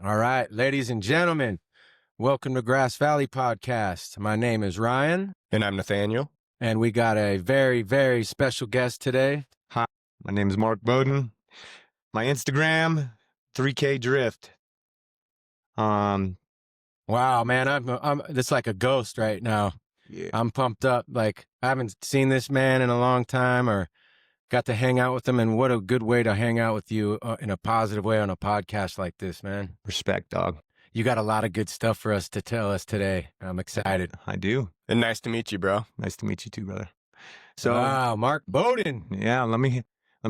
All right, ladies and gentlemen, welcome to Grass Valley Podcast. My name is Ryan. And I'm Nathaniel. And we got a very, very special guest today. Hi, my name is Mark Bowden. My Instagram, 3K Drift. Wow, man, I'm it's like a ghost right now. Yeah. I'm pumped up. Like, I haven't seen this man in a long time or got to hang out with him. And what a good way to hang out with you in a positive way on a podcast like this, man. Respect, dog. You got a lot of good stuff for us to tell us today. I'm excited. I do. And nice to meet you, bro. Nice to meet you too, brother. So, wow, Mark Bowden. yeah, let me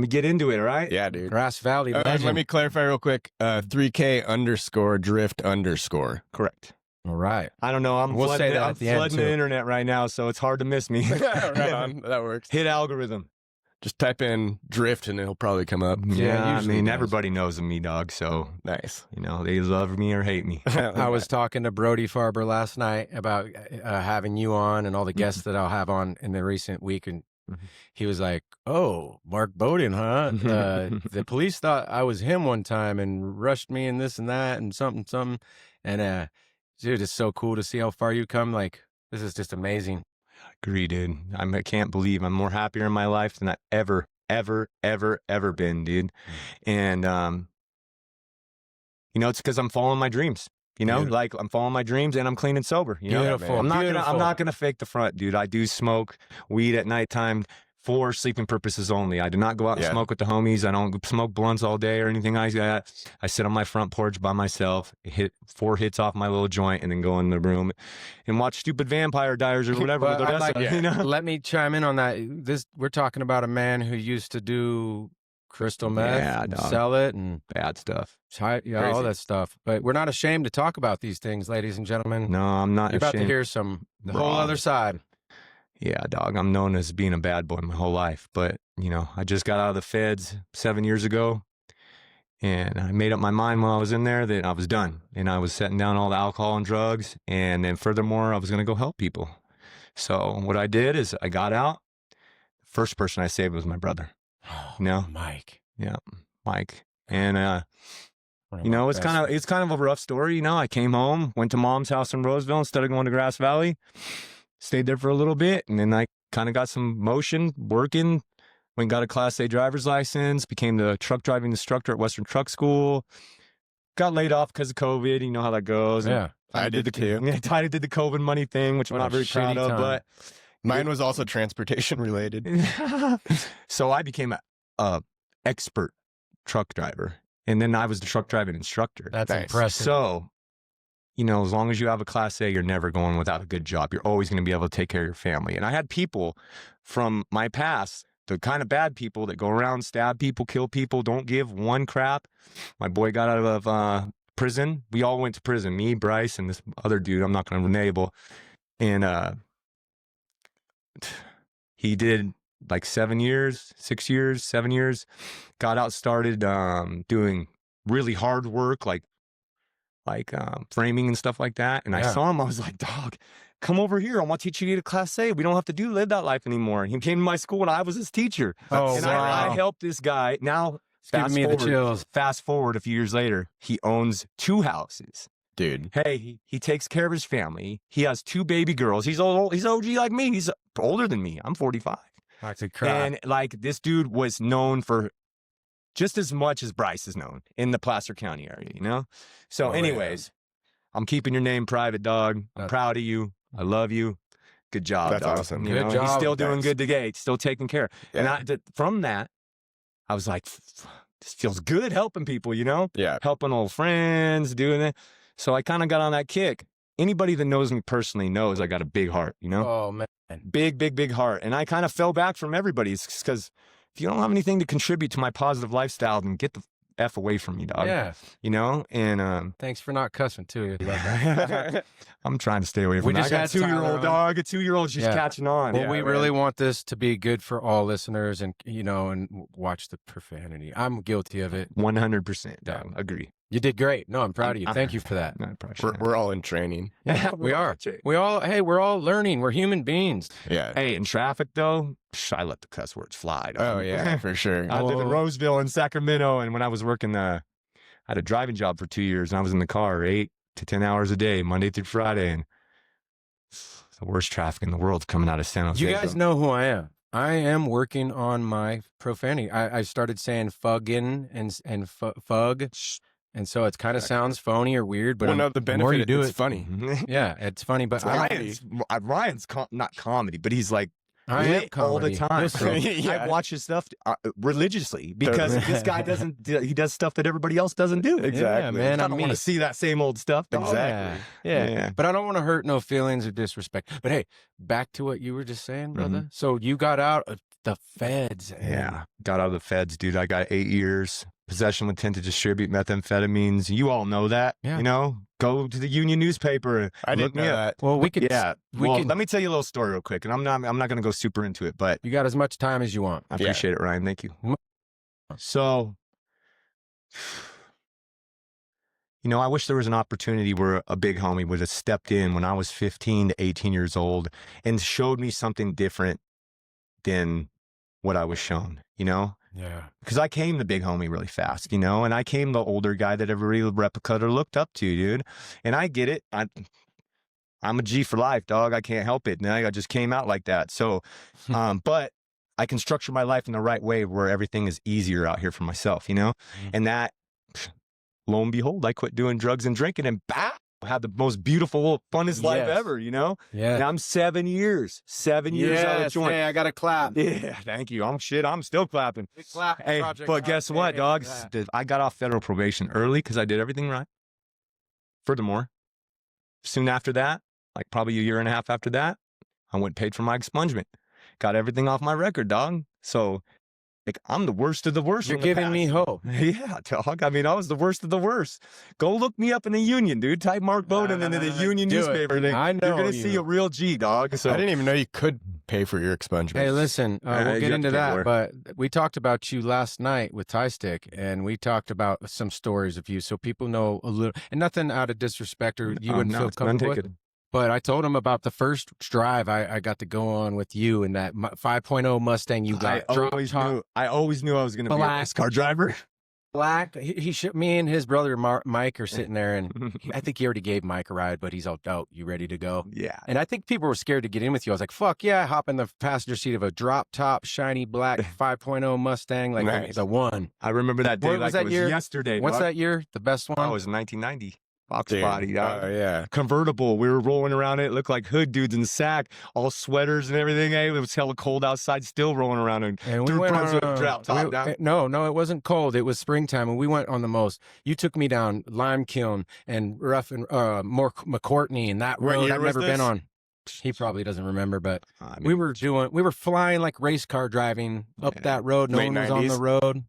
get into it, all right? Yeah, dude. Grass Valley legend. Let me clarify real quick. 3K_drift_. Correct. All right. I don't know. I'm We'll say that I'm at the end, flooding too. the internet right now, so it's hard to miss me. Right on. That works. Hit algorithm. Just type in drift and it'll probably come up. Yeah, I usually mean, does. everybody knows of me, dog, so, Nice. you know, they love me or hate me. I was talking to Brody Farber last night about having you on and all the guests that I'll have on in the recent week. And he was like, oh, Mark Bowden, huh? The police thought I was him one time and rushed me and this and that and something. And dude, it's so cool to see how far you come. Like, this is just amazing. Agree, dude. I can't believe I'm more happier in my life than I ever been, dude. And, you know, it's because I'm following my dreams. You know, Beautiful. like I'm following my dreams and I'm clean and sober. You know, Beautiful. I'm Beautiful. not gonna fake the front, dude. I do smoke weed at nighttime for sleeping purposes only. I do not go out and Yeah. smoke with the homies. I don't smoke blunts all day or anything like that. I sit on my front porch by myself, hit 4 hits off my little joint, and then go in the room and watch stupid Vampire Diaries or whatever. But with the I'd rest like- of it, you know? Let me chime in on that. We're talking about a man who used to do crystal meth, Yeah, and dog. sell it, and Bad stuff. all Crazy. that stuff. But we're not ashamed to talk about these things, ladies and gentlemen. No, I'm not You're about to ashamed. hear the whole Raw. other side. Yeah, dog. I'm known as being a bad boy my whole life, but you know, I just got out of the feds 7 years ago, and I made up my mind when I was in there that I was done, and I was setting down all the alcohol and drugs, and then furthermore, I was going to go help people. So what I did is I got out. The first person I saved was my brother. No, Mike. yeah, Mike, and One of you know, my it's best kind of a rough story. You know, I came home, went to mom's house in Roseville instead of going to Grass Valley, stayed there for a little bit, and then I kind of got some motion working, went and got a Class A driver's license, became the truck driving instructor at Western Truck School, got laid off because of COVID. You know how that goes. And Yeah. I did too. Yeah, I did the COVID money thing, which I'm What a not very proud shitty of, time. but Mine was also transportation related. so I became a expert truck driver, and then I was the truck driving instructor. That's Nice. impressive. So, you know, as long as you have a Class A, you're never going without a good job. You're always going to be able to take care of your family. And I had people from my past, the kind of bad people that go around, stab people, kill people, don't give one crap. My boy got out of prison. We all went to prison, me, Bryce, and this other dude I'm not going to enable. And he did like 7 years, 6 years, 7 years, got out, started doing really hard work, like framing and stuff like that. And I Yeah. saw him, I was like, dog, come over here. I want to teach you to get a Class A. We don't have to live that life anymore. And he came to my school and I was his teacher. Oh, and wow. I helped this guy. Now, It's giving me the chills. fast forward a few years later, he owns 2 houses. Dude. Hey, he takes care of his family. He has 2 baby girls. He's old. He's OG like me. He's older than me. I'm 45. I could cry. And like this dude was known for just as much as Bryce is known in the Placer County area, you know? So Oh, yeah. anyways, I'm keeping your name private, dog. I'm That's- proud of you. I love you. Good job, That's dog. awesome. You Good know, job. he's still doing Thanks. good today. Still taking care. And Yeah. from that, I was like, this feels good helping people, you know? Yeah. Helping old friends, doing it. So I kind of got on that kick. Anybody that knows me personally knows I got a big heart, you know? Oh, man. Big heart. And I kind of fell back from everybody because if you don't have anything to contribute to my positive lifestyle, then get the F away from me, dog. Yeah. You know? And Thanks for not cussing, too. Love that. I'm trying to stay away from We that. just I got had a 2-year-old Tyler on. dog. A 2-year-old she's Yeah. catching on. Well, Yeah, we man. really want this to be good for all listeners and, you know, and watch the profanity. I'm guilty of it. 100%. Yeah. Dog. Agree. You did great. No, I'm proud of you. Thank you for that. No, I appreciate We're all in training. Yeah, we are. We're all learning. We're human beings. Yeah. Hey, in traffic though, I let the cuss words fly. dog. Oh, yeah, for sure. I live in Whoa. Roseville in Sacramento, and when I was working I had a driving job for 2 years, and I was in the car 8 to 10 hours a day, Monday through Friday, and it's the worst traffic in the world coming out of San Jose. You guys know who I am. I am working on my profanity. I started saying fuggin and fug, and so it kind of sounds phony or weird. But Well, no, the the more benefit you do it's it, funny. yeah, it's funny. But Ryan's not comedy, but he's like I am lit all the comedy. time. Listen, Yeah. I watch his stuff religiously because this guy he does stuff that everybody else doesn't do. Exactly. Yeah, man, I don't want to see that same old stuff. dog. Exactly. Yeah. But I don't want to hurt no feelings or disrespect. But hey, back to what you were just saying, brother. So you got out of the feds. And Yeah, got out of the feds, dude. I got 8 years. Possession with intent to distribute methamphetamines. You all know that. Yeah. You know, go to the Union newspaper. I Look didn't me know up. that. Well, we could. Yeah. We Well, can. let me tell you a little story real quick, and I'm not going to go super into it, but You got as much time as you want. I Yeah. appreciate it, Ryan. Thank you. Mm. So, you know, I wish there was an opportunity where a big homie would have stepped in when I was 15 to 18 years old and showed me something different than what I was shown, you know? Yeah. Because I came the big homie really fast, you know, and I came the older guy that every replicator looked up to, dude. And I get it. I'm a G for life, dog. I can't help it. And I just came out like that. So, but I can structure my life in the right way where everything is easier out here for myself, you know? And that, lo and behold, I quit doing drugs and drinking and had the most beautiful, funnest life Yes. ever, you know? Yeah. And I'm 7 years out of the joint. Hey, I got to clap. Yeah, thank you. I'm still clapping. Big clap. Hey, Project but guess what, Hey, dog? yeah. I got off federal probation early because I did everything right. Furthermore, soon after that, like probably a year and a half after that, I went and paid for my expungement. Got everything off my record, dog. So, like, I'm the worst of the worst. You're from the giving me past. hope. Yeah, dog. I mean, I was the worst of the worst. Go look me up in the Union, dude. Type Mark Bowden into the Union do it. newspaper. I know You're going to you. see a real G, dog. So, I didn't even know you could pay for your expungement. Hey, listen, you we'll get have into to pay that, more. but we talked about you last night with Tie Stick, and we talked about some stories of you, so people know a little, and nothing out of disrespect or you wouldn't no, feel it's none comfortable with. taken. But I told him about the first drive I got to go on with you in that 5.0 Mustang you got. I Drop always top, knew I was going to be a Black. race car driver. black. Me and his brother Mike are sitting there, and I think he already gave Mike a ride, but he's all, "Oh, you ready to go?" Yeah. And I think people were scared to get in with you. I was like, "Fuck yeah!" I hop in the passenger seat of a drop top, shiny black 5.0 Mustang, like Nice. the one. I remember that day What like was that it was year? yesterday. What's dog. that year? The best one? Oh, it was 1990. Box Dude. body, dog. Oh, yeah. Convertible. We were rolling around it. Looked like hood dudes in the sack, all sweaters and everything. Hey, it was hella cold outside, still rolling around. And And we through went Brunswick on drop top down. No, it wasn't cold. It was springtime, and we went on the most. You took me down Lime Kiln and Rough and more McCourtney and that What road year I've was never been this? on. He probably doesn't remember, but I we mean, were flying like race car driving up Yeah. that road. No Late one was on the 90s? road.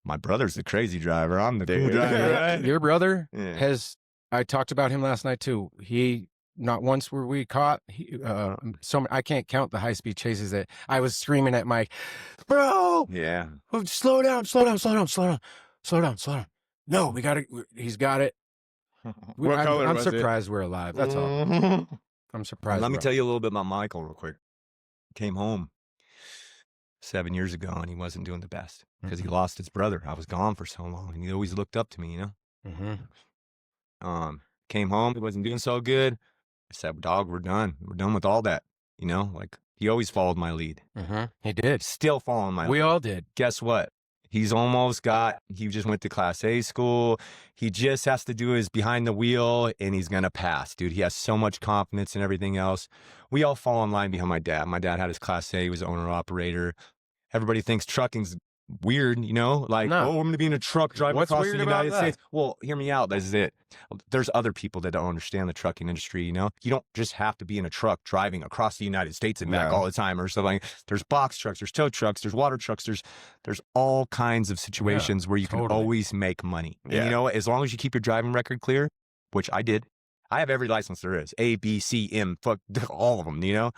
my brother's the crazy driver. I'm the cool Dude. driver. Right? Your brother Yeah. has. I talked about him last night too. He not once were we caught. So I can't count the high speed chases that I was screaming at Mike, bro. Yeah. Oh, slow down, slow down, slow down, slow down, slow down, slow down. No, we got it. He's got it. What color I'm was it? surprised we're alive. That's all. all. I'm surprised. Let me tell you a little bit about Michael real quick. Came home 7 years ago and he wasn't doing the best because he lost his brother. I was gone for so long and he always looked up to me, you know? Mm-hmm. Came home, he wasn't doing so good. I said, dog, we're done. We're done with all that. You know, like he always followed my lead. Mm-hmm. He did. Still following my We lead. all did. Guess what? He just went to Class A school. He just has to do his behind the wheel and he's going to pass, dude. He has so much confidence and everything else. We all fall in line behind my dad. My dad had his Class A, he was owner operator. Everybody thinks trucking's weird, you know, like, No. oh, I'm going to be in a truck driving What's across weird the about United that? States. Well, hear me out. This is it. There's other people that don't understand the trucking industry, you know? You don't just have to be in a truck driving across the United States and back No. all the time or something. There's box trucks, there's tow trucks, there's water trucks, there's all kinds of situations where you can totally. always make money. And Yeah. you know what? As long as you keep your driving record clear, which I did. I have every license there is. A, B, C, M, fuck, all of them, you know?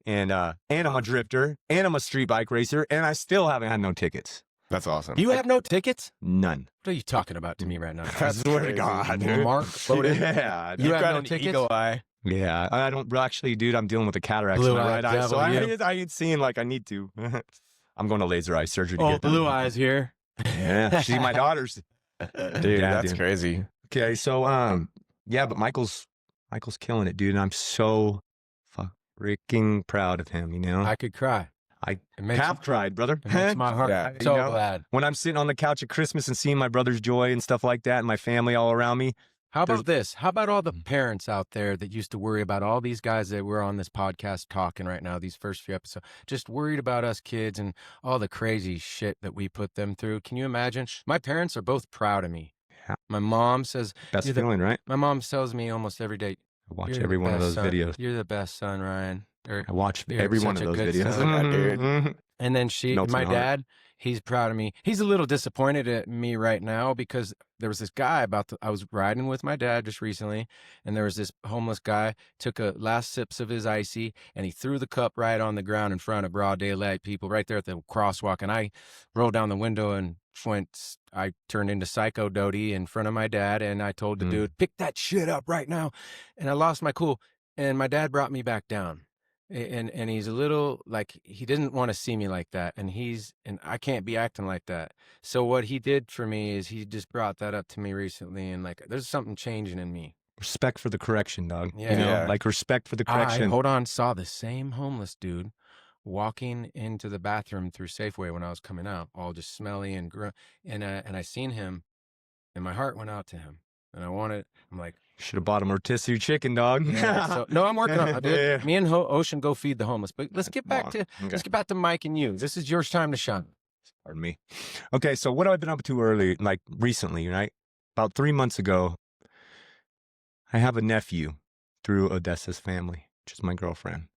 And I'm a drifter, and I'm a street bike racer, and I still haven't had no tickets. That's awesome. You have no tickets? None. What are you talking about to me right now? I swear to crazy. God, dude. Mark Bowden. Yeah. You You've have got no an tickets? eagle eye. Yeah, I don't actually, dude. I'm dealing with a cataract in my Blue-eyed right eye, so devil, I ain't seeing like I need to. I'm going to laser eye surgery to Oh, get that. blue eyes here. Yeah, see, my daughter's Dude, Yeah, that's dude. crazy. Okay, so yeah, but Michael's killing it, dude, and I'm so freaking proud of him. You know, I could cry. I It makes have cried, brother. it makes my heart Yeah. so You know, glad. when I'm sitting on the couch at Christmas and seeing my brother's joy and stuff like that, and my family all around me. How There's- about this? How about all the parents out there that used to worry about all these guys that we're on this podcast talking right now, these first few episodes, just worried about us kids and all the crazy shit that we put them through? Can you imagine? My parents are both proud of me. Yeah. My mom says, Best "You're the-" feeling, right? my mom tells me almost every day, I watch "You're every the one of best those son. videos. You're the best son, Ryan." Or, I watch "You're every one such of a those good videos. son." Dude. And then Notes my in heart. dad, he's proud of me. He's a little disappointed at me right now because there was this guy I was riding with my dad just recently, and there was this homeless guy, took a last sips of his icy, and he threw the cup right on the ground in front of broad daylight people right there at the crosswalk. And I rolled down the window and I turned into Psycho Doty in front of my dad, and I told the dude, "Pick that shit up right now." And I lost my cool, and my dad brought me back down. And he's a little like, he didn't want to see me like that, and I can't be acting like that. So what he did for me is he just brought that up to me recently, and like there's something changing in me. Respect for the correction, dog. Yeah. You know, Yeah. like respect for the I correction. saw the same homeless dude walking into the bathroom through Safeway when I was coming out, all just smelly and and I seen him, and my heart went out to him, and I'm like, Should have bought him rotisserie chicken, dog. yeah. So, no, I'm working on it, dude. Yeah. Me and Ocean go feed the homeless. But let's get back to Mike and you. This is your time to shine. Pardon me. Okay, so what have I been up to recently, right? About 3 months ago, I have a nephew through Odessa's family, which is my girlfriend.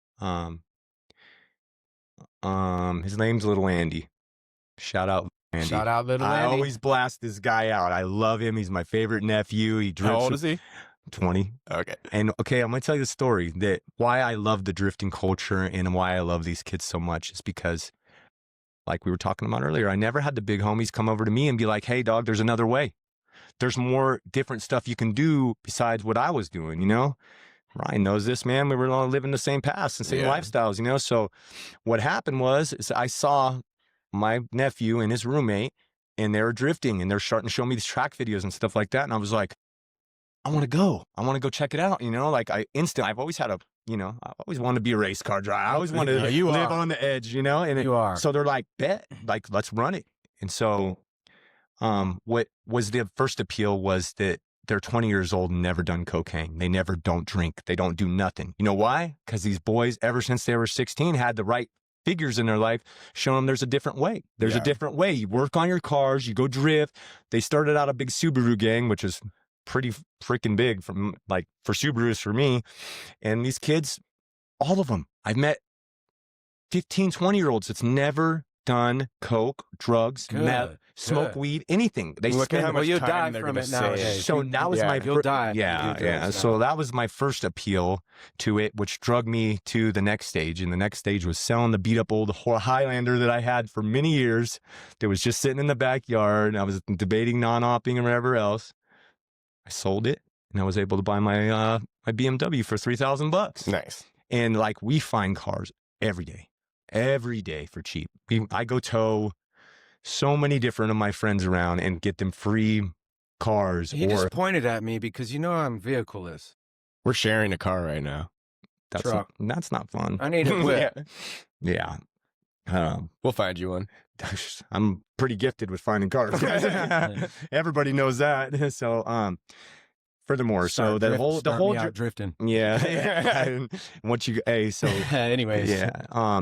His name's Little Andy. Shout out, Andy. Shout out, Little I Andy. always blast this guy out. I love him. He's my favorite nephew. He drifts. How old is he? 20. Okay. And okay, I'm gonna tell you the story that why I love the drifting culture and why I love these kids so much is because, like we were talking about earlier, I never had the big homies come over to me and be like, "Hey, dog, there's another way. There's more different stuff you can do besides what I was doing." You know, Ryan knows this, man. We were all living the same paths and same lifestyles. You know, so what happened is I saw my nephew and his roommate, and they were drifting, and they're starting to show me these track videos and stuff like that, and I was like, I want to go check it out. You know, like I've always had I always wanted to be a race car driver. I always wanted to live on the edge, you know, and You are. so they're like, bet, like, let's run it. And so, what was the first appeal was that they're 20 years old and never done cocaine. They never don't drink. They don't do nothing. You know why? Because these boys, ever since they were 16, had the right figures in their life showing them there's a different way. There's a different way. You work on your cars, you go drift. They started out a big Subaru gang, which is pretty freaking big for Subarus for me. And these kids, all of them, I've met 15, 20-year-olds that's never done coke, drugs, meth, smoke weed, anything. They Look at how much you'll time die they're from gonna it nowadays. save. So that was my You'll die. Yeah. So that was my first appeal to it, which drug me to the next stage. And the next stage was selling the beat up old Highlander that I had for many years. That was just sitting in the backyard. I was debating non-opping and whatever else. I sold it, and I was able to buy my my BMW for $3,000. Nice. And like we find cars every day for cheap. I go tow so many different of my friends around and get them free cars. He just pointed at me because you know I'm vehicleless. We're sharing a car right now. Truck. That's not fun. I need a whip. Yeah. We'll find you one. I'm pretty gifted with finding cars. Everybody knows that. So, furtormore, Start the whole me out drifting. yeah. Anyways, yeah.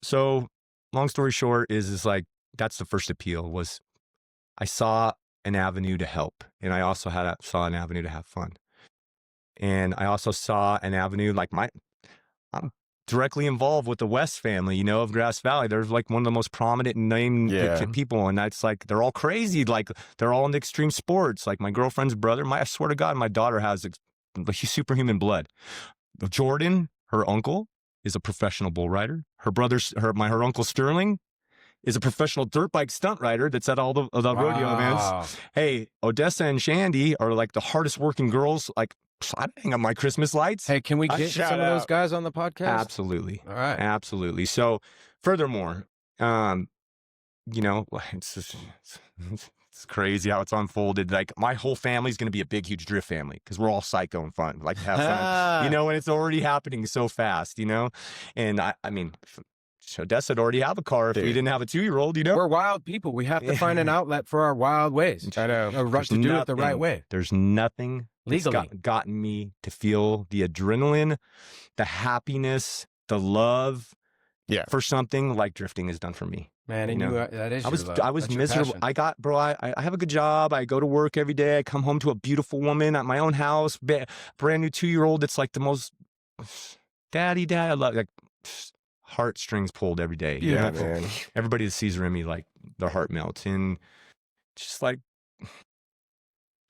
So, long story short is like that's the first appeal was I saw an avenue to help, and I also saw an avenue to have fun, and I also saw an avenue like I'm directly involved with the West family, you know, of Grass Valley. They're like one of the most prominent named people. And that's like, they're all crazy. Like they're all into extreme sports. Like my girlfriend's brother, I swear to God, my daughter has superhuman blood. Jordan, her uncle, is a professional bull rider. Her uncle Sterling is a professional dirt bike stunt rider that's at all the rodeo events. Hey, Odessa and Shandy are like the hardest working girls. Like, I hang up my Christmas lights. Hey, can we get some of those guys on the podcast? Absolutely. All right. Absolutely. So, furthermore, you know, it's It's crazy how it's unfolded. Like my whole family's going to be a big, huge drift family because we're all psycho and fun, like to have fun, you know, and it's already happening so fast, you know? And I mean, Odessa would already have a car if we didn't have a 2-year-old, you know? We're wild people. We have to find an outlet for our wild ways. I know. To do it the right way. There's nothing Legally. that's gotten me to feel the adrenaline, the happiness, the love for something like drifting has done for me. Man, and that is I was your love. I was That's your miserable. passion. I have a good job. I go to work every day. I come home to a beautiful woman at my own house, brand new 2-year-old. It's like the most daddy. I love, like, heartstrings pulled every day. Yeah, man. Everybody that sees Remy, like, their heart melts. And just like,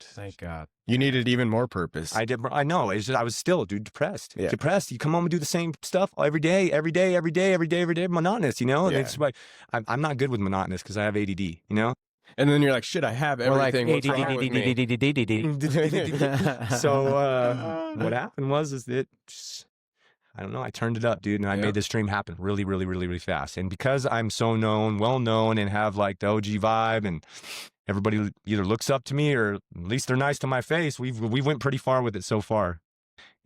thank God. You needed even more purpose. I did. I know. It's just, I was still, dude, depressed. Yeah. Depressed. You come home and do the same stuff every day, monotonous, you know? And it's like, I'm not good with monotonous because I have ADD, you know? And then you're like, shit, I have everything. What's wrong with me? So what happened was that, I don't know, I turned it up, dude, and I made this dream happen really, really, really, really fast. And because I'm so well known, and have like the OG vibe, and everybody either looks up to me or at least they're nice to my face, we went pretty far with it so far.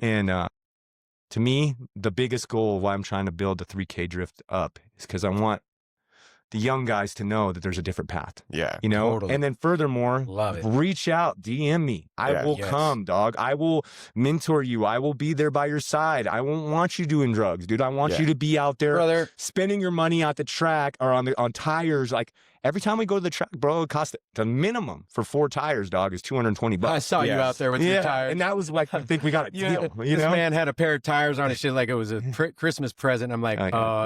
And to me, the biggest goal of why I'm trying to build the 3K drift up is because I want the young guys to know that there's a different path. Yeah. You know? Totally. And then furthermore, Love it. reach out, DM me. I will come, dog. I will mentor you. I will be there by your side. I won't want you doing drugs, dude. I want you to be out there, brother, spending your money at the track or on tires. Like, every time we go to the track, bro, it costs the minimum for 4 tires, dog, is $220. I saw you out there with your tires. And that was like, I think we got a deal. This man had a pair of tires on his shit like it was a Christmas present. I'm like,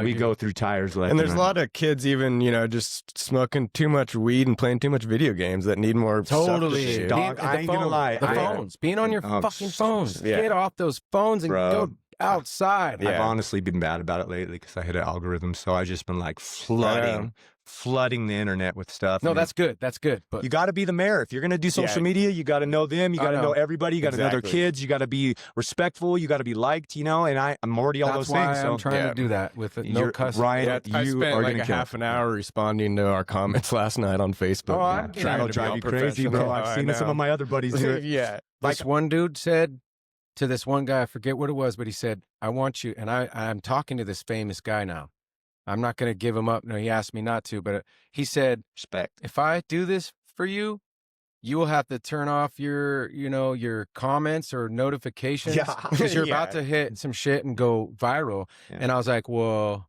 we go through tires. And there's a lot of kids even, you know, just smoking too much weed and playing too much video games that need more stuff to do. Dog, I ain't gonna lie. The phones. Being on your fucking phones. Get off those phones and go outside. I've honestly been bad about it lately because I hit an algorithm. So I've just been like flooding the internet with stuff. No, that's good. That's good. But you got to be the mayor. If you're going to do social media, you got to know them. You got to know everybody. You got to know their kids. You got to be respectful. You got to be liked, you know, and I'm already all those things. So I'm trying to do that with no cussing. Ryan, I you spent are like going a to half an hour responding to our comments last night on Facebook. That'll drive you crazy, bro. I've seen some of my other buddies do it. Yeah. This one dude said to this one guy, I forget what it was, but he said, I want you, and I'm talking to this famous guy now. I'm not going to give him up. No, he asked me not to, but he said, respect. If I do this for you, you will have to turn off your, your comments or notifications because you're about to hit some shit and go viral. Yeah. And I was like, well,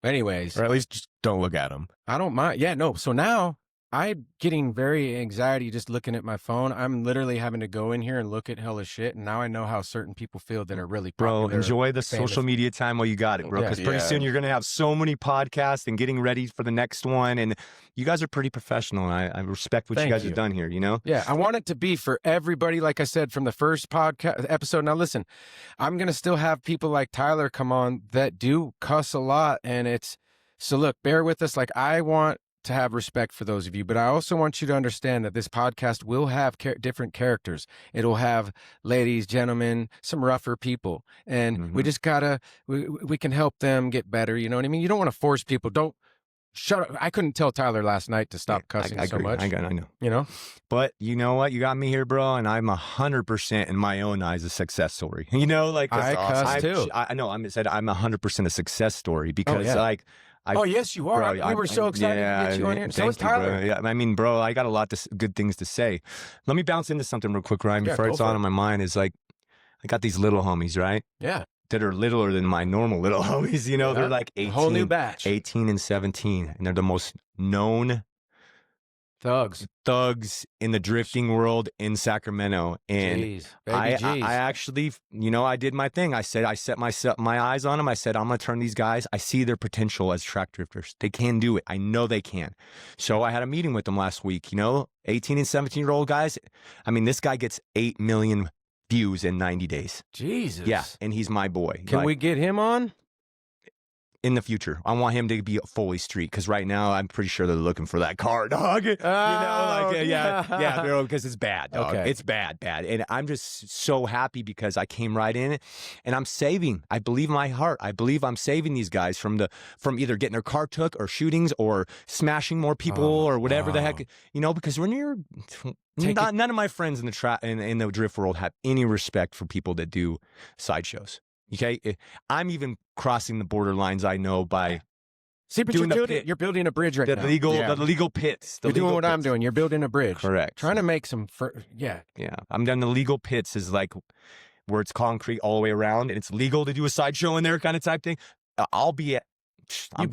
anyways. Or at least just don't look at them. I don't mind. Yeah, no. So now I'm getting very anxiety just looking at my phone. I'm literally having to go in here and look at hella shit. And now I know how certain people feel that are really popular. Bro, enjoy the social media time while you got it, bro. Because pretty soon you're going to have so many podcasts and getting ready for the next one. And you guys are pretty professional. And I respect what you guys have done here, you know? Yeah, I want it to be for everybody, like I said, from the first podcast episode. Now, listen, I'm going to still have people like Tyler come on that do cuss a lot. And so look, bear with us. Like, I want to have respect for those of you, but I also want you to understand that this podcast will have different characters. It'll have ladies, gentlemen, some rougher people, and we just gotta we can help them get better. You know what I mean? You don't want to force people. Don't shut up. I couldn't tell Tyler last night to stop cussing so much. I know. You know, but you know what? You got me here, bro, and I'm 100% in my own eyes a success story. You know, like I cuss too. I know. I'm 100% a success story because like. Yes, you are. We were so excited to get you on here. So is Tyler. Bro. Yeah, I mean, bro, I got a lot of good things to say. Let me bounce into something real quick, Ryan, before it's on my mind. Is like, I got these little homies, right? Yeah. That are littler than my normal little homies. You know, they're like 18, whole new batch, 18 and 17, and they're the most known thugs in the drifting world in Sacramento. And I actually, I did my thing. I said, I set my eyes on them. I said, I'm going to turn these guys. I see their potential as track drifters. They can do it. I know they can. So I had a meeting with them last week, 18 and 17-year-old guys. I mean, this guy gets 8 million views in 90 days. Jesus. Yeah. And he's my boy. Can we get him on? in the future. I want him to be fully street because right now I'm pretty sure they're looking for that car, dog. You know, like yeah, because it's bad, dog. Okay. It's bad. And I'm just so happy because I came right in it, and I'm saving. I believe in my heart. I believe I'm saving these guys from either getting their car took or shootings or smashing more people or whatever the heck, you know. Because when you're none of my friends in the in the drift world have any respect for people that do sideshows. Okay, I'm even crossing the borderlines. I know by but you're building a bridge right now. The legal pits. You're doing what I'm doing. You're building a bridge. Correct. Trying to make some. Yeah. I'm done. The legal pits is like where it's concrete all the way around, and it's legal to do a sideshow in there, kind of type thing. I'll be at. I'm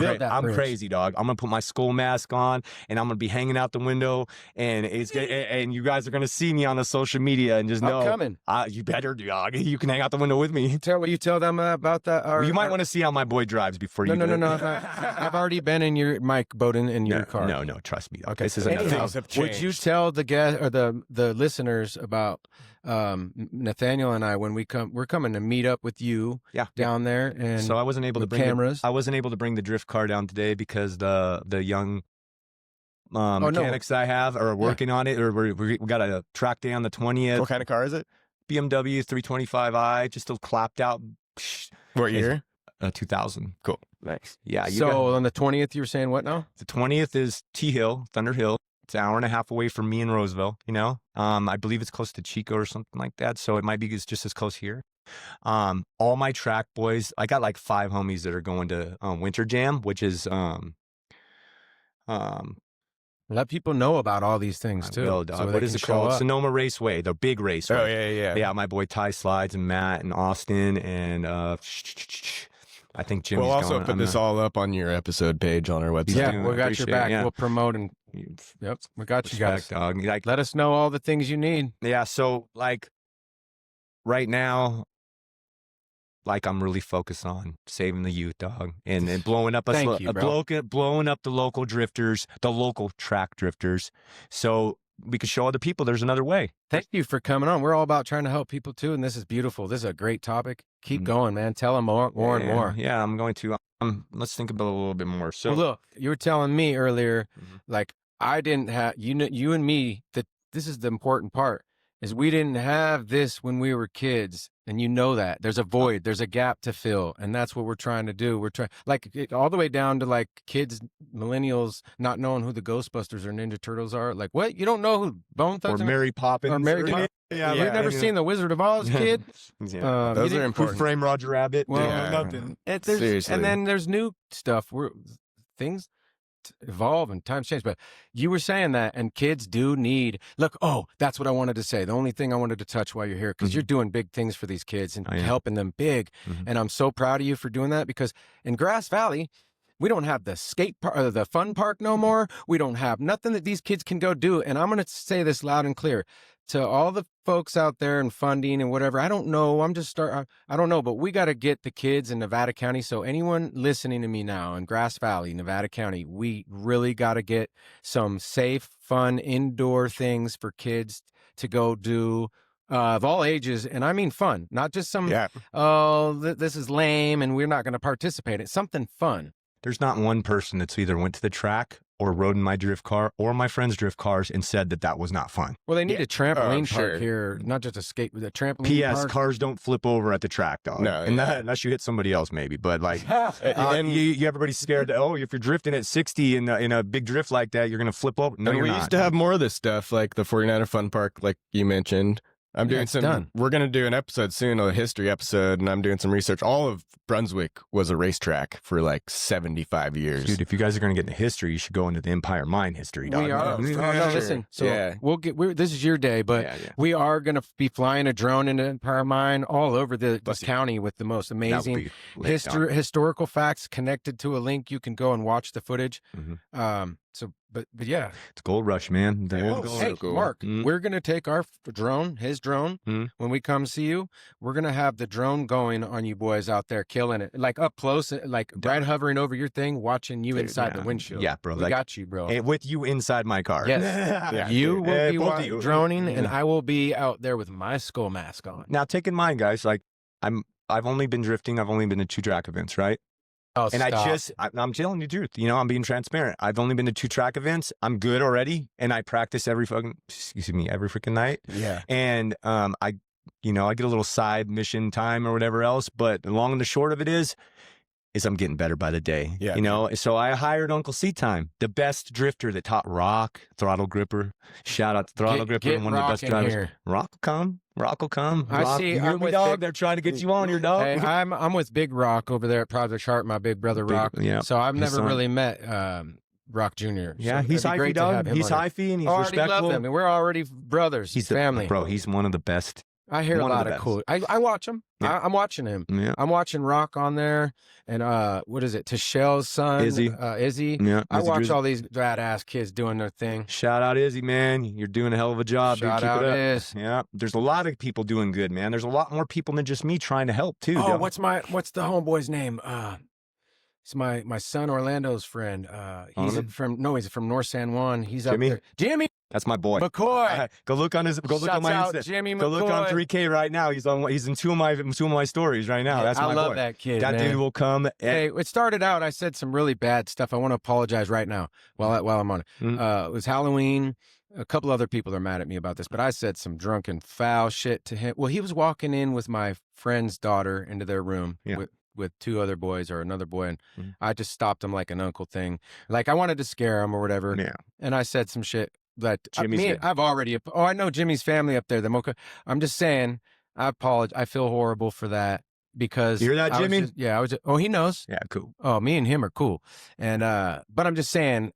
crazy, dog. I'm gonna put my skull mask on, and I'm gonna be hanging out the window, and and you guys are gonna see me on the social media, and just know I'm coming. You better, dog. You can hang out the window with me. You tell them about that. You might want to see how my boy drives before you. No. I've already been in your Mike Bowden in your car. No. Trust me. Dog. Okay. This is another. Would you tell the guest or the listeners about Nathaniel and I when we're coming to meet up with you down there, and so I wasn't able to bring cameras. I wasn't able to bring the drift car down today because the young mechanics I have are working on it, or we got a track day on the 20th. What kind of car is it? BMW 325i, just a clapped out. What year? 2000. Cool. Nice. Yeah. So on the 20th, you were saying what now? The 20th is T-Hill, Thunder Hill. It's an hour and a half away from me in Roseville, you know. I believe it's close to Chico or something like that, so it might be just as close here. All my track boys, I got like 5 homies that are going to Winter Jam, which is let people know about all these things too. Will, dog. What is it called? Sonoma Raceway, the big raceway. Oh yeah. Yeah, my boy Ty Slides and Matt and Austin and I think Jimmy's We'll also going. put this all up on your episode page on our website. Yeah, we got your back. Yeah. We'll promote and yep, we got you guys. Dog. Like, let us know all the things you need. Yeah, so like right now, like I'm really focused on saving the youth, dog, and blowing up blowing up the local drifters, the local track drifters, so we can show other people there's another way. Thank you for coming on. We're all about trying to help people too, and this is beautiful. This is a great topic. Keep going, man. Tell them more and more. Yeah, I'm going to. Let's think about it a little bit more. So, well, look, you were telling me earlier, like I didn't have you and me. That this is the important part. Is we didn't have this when we were kids, and you know that there's a void, there's a gap to fill, and that's what we're trying to do. We're trying, like, all the way down to like kids, millennials, not knowing who the Ghostbusters or Ninja Turtles are. Like, what? You don't know who Bone Thugs or Mary Poppins or Mary Poppins? Yeah, you've never seen the Wizard of Oz, kid. Those are important. Who Framed Roger Rabbit? Well, nothing. Seriously. And then there's new stuff where things evolve and times change, but you were saying that, and kids do need that's what I wanted to say. The only thing I wanted to touch while you're here, because you're doing big things for these kids and helping them big, and I'm so proud of you for doing that, because in Grass Valley we don't have the skate park or the fun park no more. We don't have nothing that these kids can go do. And I'm going to say this loud and clear to all the folks out there and funding and whatever. I don't know. I don't know, but we got to get the kids in Nevada County. So anyone listening to me now in Grass Valley, Nevada County, we really got to get some safe, fun, indoor things for kids to go do. Of all ages, and I mean fun, not just some, this is lame and we're not going to participate. It's something fun. There's not one person that's either went to the track or rode in my drift car or my friend's drift cars and said that was not fun. Well, they need a trampoline park here, not just a trampoline P.S. park. Cars don't flip over at the track, dog. No, unless you hit somebody else, maybe. But like, everybody's scared that, if you're drifting at 60 in a big drift like that, you're going to flip over. No, we used to have more of this stuff, like the 49er Fun Park, like you mentioned. I'm doing we're going to do an episode soon, a history episode, and I'm doing some research. All of Brunswick was a racetrack for like 75 years. Dude, if you guys are going to get into history, you should go into the Empire Mine history, dog. We are. Listen. So this is your day, but we are going to be flying a drone into Empire Mine all over this county with the most amazing historical facts connected to a link. You can go and watch the footage. But yeah, it's Gold Rush, man. Mark, we're gonna take our drone, his drone, when we come see you. We're gonna have the drone going on you boys out there, killing it, like up close, like right hovering over your thing, watching you inside the windshield. Yeah, bro, we got you, bro. And with you inside my car. Yes, you will be droning, and I will be out there with my skull mask on. Now, take in mind, guys, like I've only been drifting. I've only been to 2 track events, right? Oh, And I'm telling you the truth. You know, I'm being transparent. I've only been to 2 track events. I'm good already. And I practice every freaking night. Yeah. And I get a little side mission time or whatever else. But the long and the short of it is I'm getting better by the day. Yeah, You know, so I hired Uncle C Time, the best drifter that taught Rock, throttle gripper. Shout out to throttle gripper, get one of the best Rock in drivers. here. Rock will come. Rock will come. I Rock, see, you hear I'm me, with dog? Big- They're trying to get you on here, dog. Hey, I'm with Big Rock over there at Project Sharp, my big brother Rock. Yeah. So I've His never son. really met Rock Jr. Yeah, so he's it'd be hyphy, great to have dog. him He's on here. hyphy and he's Already love respectful. him, and we're already brothers. He's family. Bro, he's one of the best. I hear a one of lot the of best. cool. I watch him. Yeah. I'm watching him. Yeah. I'm watching Rock on there, and what is it? Tashel's son, Izzy. Izzy. Yeah. I Izzy watch Drizzy. all these badass kids doing their thing. Shout out Izzy, man. You're doing a hell of a job. Shout dude. Keep out it up. Iz. Yeah. There's a lot of people doing good, man. There's a lot more people than just me trying to help too. Oh, dog. what's the homeboy's name? It's my son Orlando's friend. He's Donovan? he's from North San Juan. He's Jimmy? up there. Jimmy That's my boy. McCoy. Go look on Shouts my out Insta. Jimmy Go look on McCoy. 3K right now. He's in two of my stories right now. That's I my love boy. that kid. That man. dude will come. Hey, it started out. I said some really bad stuff. I want to apologize right now while I'm on it. Mhm. It was Halloween. A couple other people are mad at me about this, but I said some drunken foul shit to him. Well, he was walking in with my friend's daughter into their room with 2 other boys or another boy, and I just stopped him like an uncle thing. Like I wanted to scare him or whatever. Yeah. And I said some shit that Jimmy's I've already. Oh, I know Jimmy's family up there. The Mocha. I'm just saying. I apologize. I feel horrible for that because You hear that, Jimmy? I was. Oh, he knows. Yeah, cool. Oh, me and him are cool. And but I'm just saying,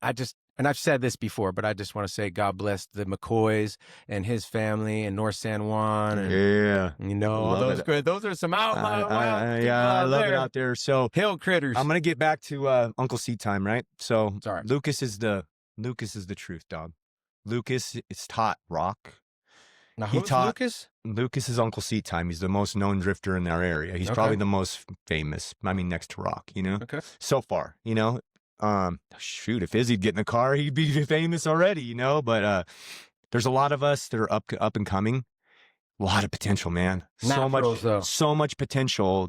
and I've said this before, but I just want to say God bless the McCoys and his family and North San Juan. And, Yeah. you know, all Love those it. good. Those are some I love it out there. So Hill critters. I'm gonna get back to Uncle C Time, right? So Sorry. Lucas is the truth, dog. Lucas is taught Rock. Now, he who's taught- Lucas? Lucas is Uncle C Time. He's the most known drifter in our area. He's Okay. probably the most famous. I mean, next to Rock, you know? Okay. So far, you know? Shoot, if Izzy'd get in the car, he'd be famous already, you know? But there's a lot of us that are up and coming. A lot of potential, man. Naturals, though. So much potential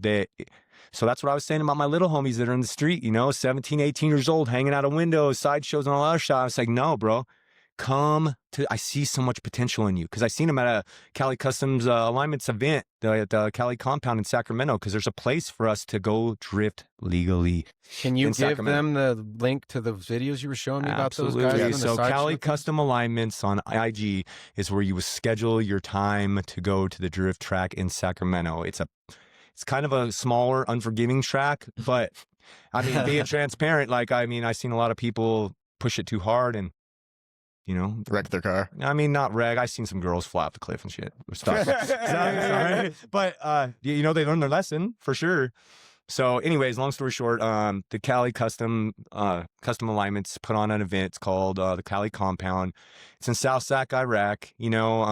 so that's what I was saying about my little homies that are in the street, you know, 17, 18 years old, hanging out of windows, sideshows and all that shit. I was like, no, bro. I see so much potential in you because I seen him at a Cali Customs Alignments event at the Cali compound in Sacramento because there's a place for us to go drift legally. Can you in give Sacramento. them the link to the videos you were showing me about those guys? Absolutely. doing the So side Cali shit? Custom Alignments on IG is where you will schedule your time to go to the drift track in Sacramento. It's kind of a smaller, unforgiving track, but I mean, being transparent, like, I mean, I've seen a lot of people push it too hard and, you know, wreck their car. I mean, not wreck. I've seen some girls fly off the cliff and shit. Stuff. Sorry. But, you know, they learned their lesson for sure. So anyways, long story short, the Cali Custom Alignments put on an event. It's called the Cali Compound. It's in South Sac, Iraq, you know,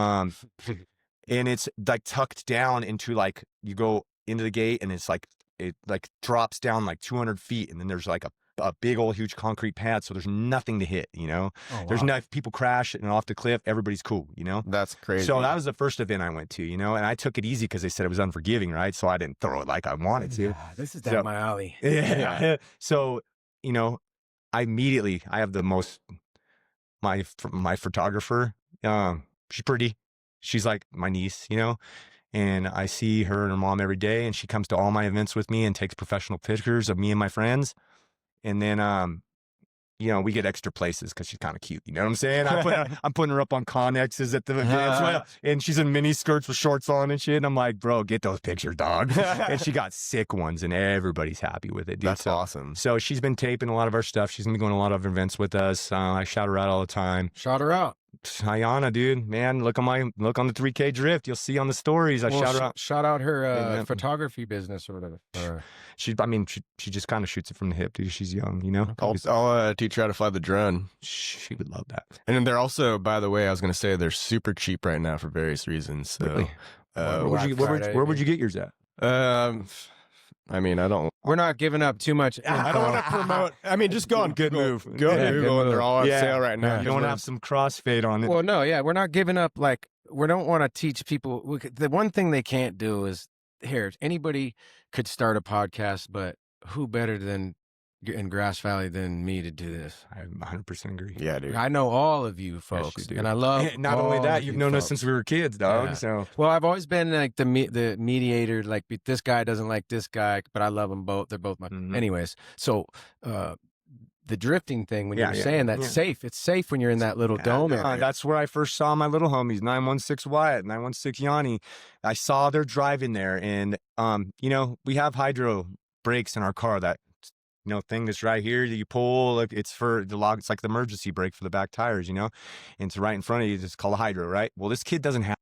and it's like tucked down into like, you go into the gate and it's like, it like drops down like 200 feet. And then there's like a big old huge concrete pad. So there's nothing to hit, you know, there's no people crash and off the cliff. Everybody's cool, you know, That's crazy. so that was the first event I went to, you know, and I took it easy because they said it was unforgiving, right? So I didn't throw it like I wanted to. This is So- down my alley. Yeah. So, you know, I have the most, my photographer, she's pretty. She's like my niece, you know, and I see her and her mom every day and she comes to all my events with me and takes professional pictures of me and my friends. And then, you know, we get extra places because she's kind of cute. You know what I'm saying? I'm putting her up on Connexes at the events, and she's in mini skirts with shorts on and shit. And I'm like, bro, get those pictures, dog. And she got sick ones, and everybody's happy with it, dude. That's awesome. So she's been taping a lot of our stuff. She's been going to a lot of events with us. I shout her out all the time. Shout her out. Ayana, dude, man, look on the 3K drift. You'll see on the stories. I shout her out. Shout out her Yeah. photography business or whatever. She just kind of shoots it from the hip, dude. She's young, you know. I'll teach her how to fly the drone. She would love that. And then they're also, by the way, I was going to say they're super cheap right now for various reasons. So, Really? uh, Where would you get yours at? I mean, I don't We're not giving up too much. want to promote. I mean, just go on Good Move. Go Yeah, on Good Google, and they're all on Yeah. sale right now. You don't want to have some crossfade on it. Well, no, yeah, we're not giving up. Like, we don't want to teach people. The one thing they can't do is, here, anybody could start a podcast, but who better than in Grass Valley than me to do this? I 100% agree. Yeah, dude. I know all of you folks, do. and I love. Not all only that, of you've you known us folks. since we were kids, dog. Yeah. So Well, I've always been like the mediator. Like this guy doesn't like this guy, but I love them both. They're both my. Anyways, so the drifting thing when you were saying that's safe. It's safe when you're in that little dome area. That's where I first saw my little homies, 916 Wyatt, 916 Yanni. I saw their driving there, and you know, we have hydro brakes in our car. That thing that's right here that you pull, like it's for the log. It's like the emergency brake for the back tires, and it's right in front of you. It's called a hydro, right? Well, this kid doesn't have.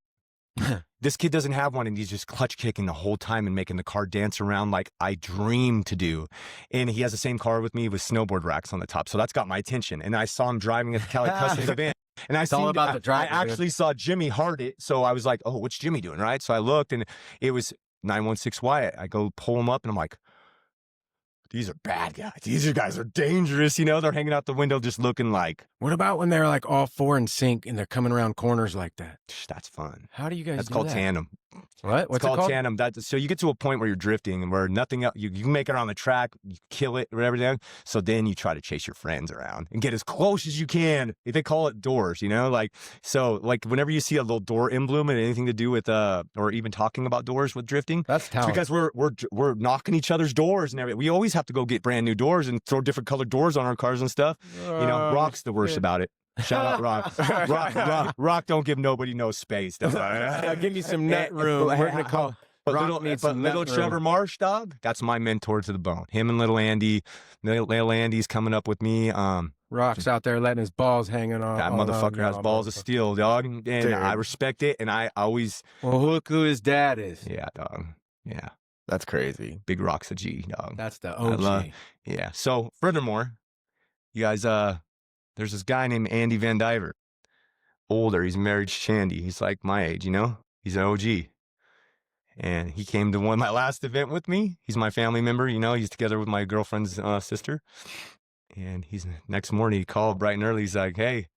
This kid doesn't have one, and he's just clutch kicking the whole time and making the car dance around like I dream to do. And he has the same car with me with snowboard racks on the top, so that's got my attention. And I saw him driving at the Cali Customs event, and I actually saw Jimmy Hart it. So I was like, "Oh, what's Jimmy doing?" Right? So I looked, and it was 916 Wyatt. I go pull him up, and I'm like, these are bad guys. These guys are dangerous. They're hanging out the window just looking like. What about when they're like all four in sync and they're coming around corners like that? That's fun. How do you guys That's do called that? tandem. What? What's it's called it called? tandem. So you get to a point where you're drifting and where nothing else, you can make it on the track, you kill it, whatever. So then you try to chase your friends around and get as close as you can. If they call it doors, so whenever you see a little door emblem and anything to do with or even talking about doors with drifting, that's talent. It's because we're knocking each other's doors and everything. We always have to go get brand new doors and throw different colored doors on our cars and stuff. Rock's the worst about it. Shout out Rock. Rock don't give nobody no space. Give me some net room. We're gonna call. Little Trevor Marsh, dog. That's my mentor to the bone. Him and little Andy. Little Andy's coming up with me. Rock's out there letting his balls hanging on. That motherfucker has balls of steel, dog. And dude, I respect it. And I always. Well, look who his dad is. Yeah, dog. Yeah. That's crazy. Big Rock's a G, dog. That's the OG. Yeah. So, furthermore, you guys, there's this guy named Andy Van Diver. Older. He's married to Shandy. He's like my age, He's an OG. And he came to my last event with me. He's my family member, He's together with my girlfriend's sister. And next morning he called bright and early. He's like, "Hey,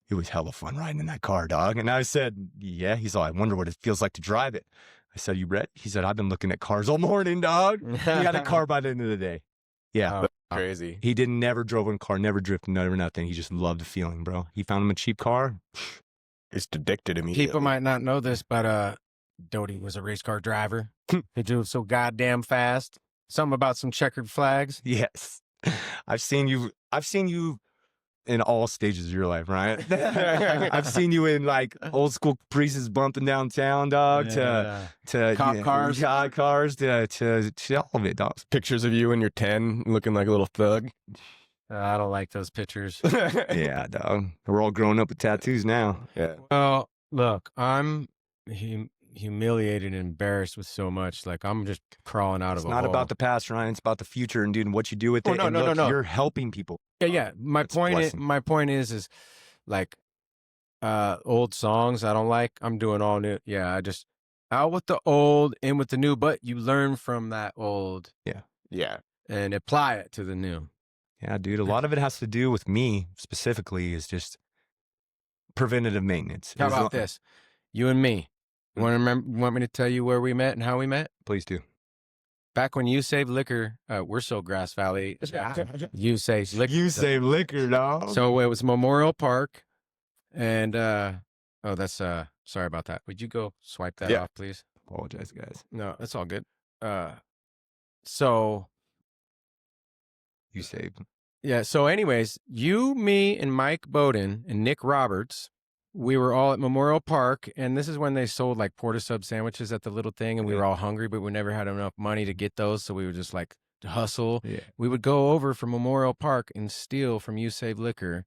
it was hella fun riding in that car, dog." And I said, "Yeah." He's like, "I wonder what it feels like to drive it." I said, "You ready?" He said, "I've been looking at cars all morning, dog." He had a car by the end of the day. Yeah. Crazy. He never drove a car, never drifted, never nothing. He just loved the feeling, bro. He found him a cheap car. It's addicted immediately. People might not know this, but Doty was a race car driver. He drove so goddamn fast. Something about some checkered flags. Yes. I've seen you in all stages of your life, right? I've seen you in like old school Caprices bumping downtown, dog, to cop cars, to all of it, dog. Pictures of you in your 10 looking like a little thug. I don't like those pictures. Yeah, dog. We're all grown up with tattoos now. Yeah. Well, look, I'm humiliated and embarrassed with so much. Like I'm just crawling out of a hole. It's not about the past, Ryan. It's about the future and dude, what you do with it. No. You're helping people. Yeah. My point is like old songs I don't like. I'm doing all new. Yeah, I just out with the old, in with the new, but you learn from that old. Yeah. Yeah. And apply it to the new. Yeah, dude. A lot of it has to do with me specifically is just preventative maintenance. How about this? You and me. You want me to tell you where we met and how we met? Please do. Back when you saved liquor, we're so Grass Valley. You saved liquor. You saved liquor, dog. So it was Memorial Park, and that's sorry about that. Would you go swipe that off, please? Apologize, guys. No, that's all good. So you saved. Yeah. So, anyways, you, me, and Mike Bowden and Nick Roberts. We were all at Memorial Park, and this is when they sold like porta sub sandwiches at the little thing, and we were all hungry, but we never had enough money to get those, so we would just like hustle. Yeah. We would go over from Memorial Park and steal from You Save Liquor,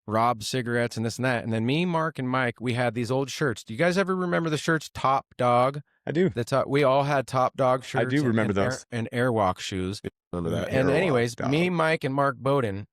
rob cigarettes and this and that. And then me, Mark, and Mike, we had these old shirts. Do you guys ever remember the shirts Top Dog? I do. We all had Top Dog shirts. I do remember those. And Airwalk shoes. Remember that. And anyways, dog. Me, Mike, and Mark Bowden,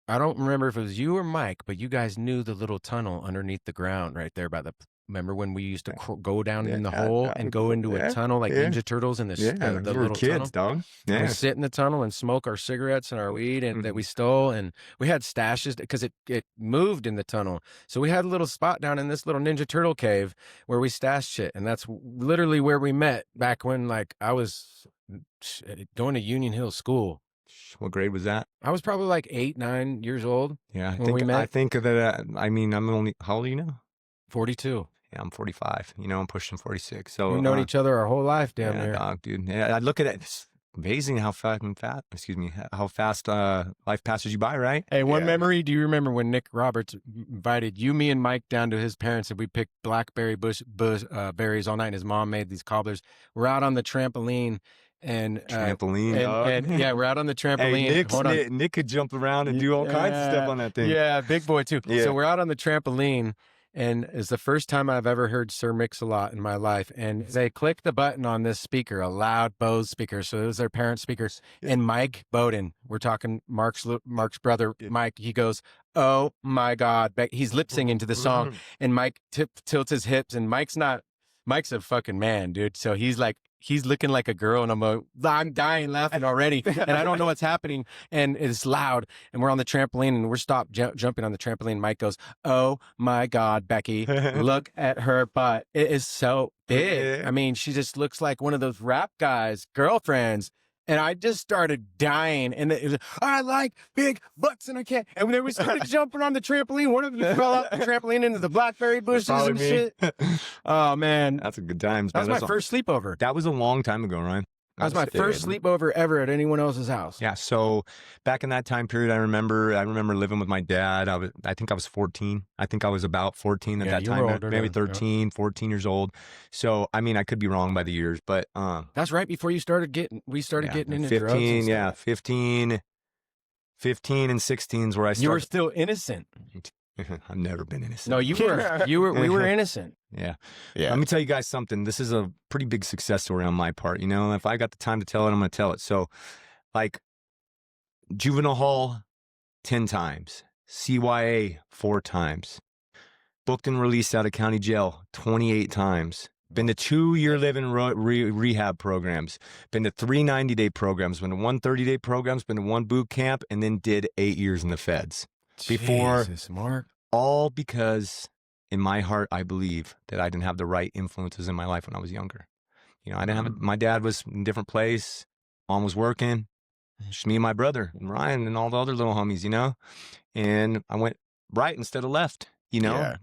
I don't remember if it was you or Mike, but you guys knew the little tunnel underneath the ground right there by the. Remember when we used to go down in the hole and go into a tunnel like Ninja Turtles in the little kids, tunnel? Dog. Yeah. We sit in the tunnel and smoke our cigarettes and our weed and that we stole, and we had stashes because it moved in the tunnel. So we had a little spot down in this little Ninja Turtle cave where we stashed shit, and that's literally where we met back when like I was going to Union Hill School. What grade was that? I was probably like 8, 9 years old. Yeah, I think that. I mean, I'm only. How old are you now? 42. Yeah, I'm 45. You know, I'm pushing 46. So We've known each other our whole life down yeah, there. dog, dude. Yeah, I look at it. It's amazing how fast. Excuse me. How fast life passes you by, right? Hey, one memory. Do you remember when Nick Roberts invited you, me, and Mike down to his parents, and we picked blackberry berries all night? And his mom made these cobblers. We're out on the trampoline. And yeah, we're out on the trampoline. Hey, Nick could jump around and do all kinds of stuff on that thing. Yeah, big boy too. Yeah. So we're out on the trampoline, and it's the first time I've ever heard Sir Mix-a-Lot in my life. And they clicked the button on this speaker, a loud Bose speaker. So it was their parents' speakers. Yeah. And Mike Bowden, we're talking Mark's brother, Mike. He goes, "Oh my God!" He's lip singing to the song, and Mike tilts his hips, and Mike's a fucking man, dude. So he's looking like a girl, and I'm dying laughing already, and I don't know what's happening, and it's loud, and we're on the trampoline, and we're stopped jumping on the trampoline. Mike goes, "Oh my God, Becky, look at her butt. It is so big. I mean, she just looks like one of those rap guys' girlfriends." And I just started dying. And it was, I like big butts and I can't. And then we started jumping on the trampoline. One of them fell out the trampoline into the blackberry bushes and shit. Oh, man. That's a good time. That was my first sleepover. That was a long time ago, Ryan. That was my first sleepover ever at anyone else's house. Yeah. So back in that time period, I remember living with my dad. I think I was 14. I think I was about 14 at that time, maybe 13, 14 years old. So, I mean, I could be wrong by the years, but that's right before we started getting into 15, drugs and yeah, 15 and 16 is where I started. You were still innocent. I've never been innocent. No, you were. We were innocent. Yeah. Let me tell you guys something. This is a pretty big success story on my part. You know, if I got the time to tell it, I'm going to tell it. So, like, juvenile hall 10 times, CYA 4 times, booked and released out of county jail 28 times. Been to 2-year living rehab programs. Been to 3 90-day programs. Been to 1 30-day programs. Been to 1 boot camp, and then did 8 years in the feds. Jesus, Mark. All because in my heart, I believe that I didn't have the right influences in my life when I was younger. You know, I didn't have my dad was in a different place. Mom was working. Just me and my brother and Ryan and all the other little homies, you know, and I went right instead of left, you know. Yeah.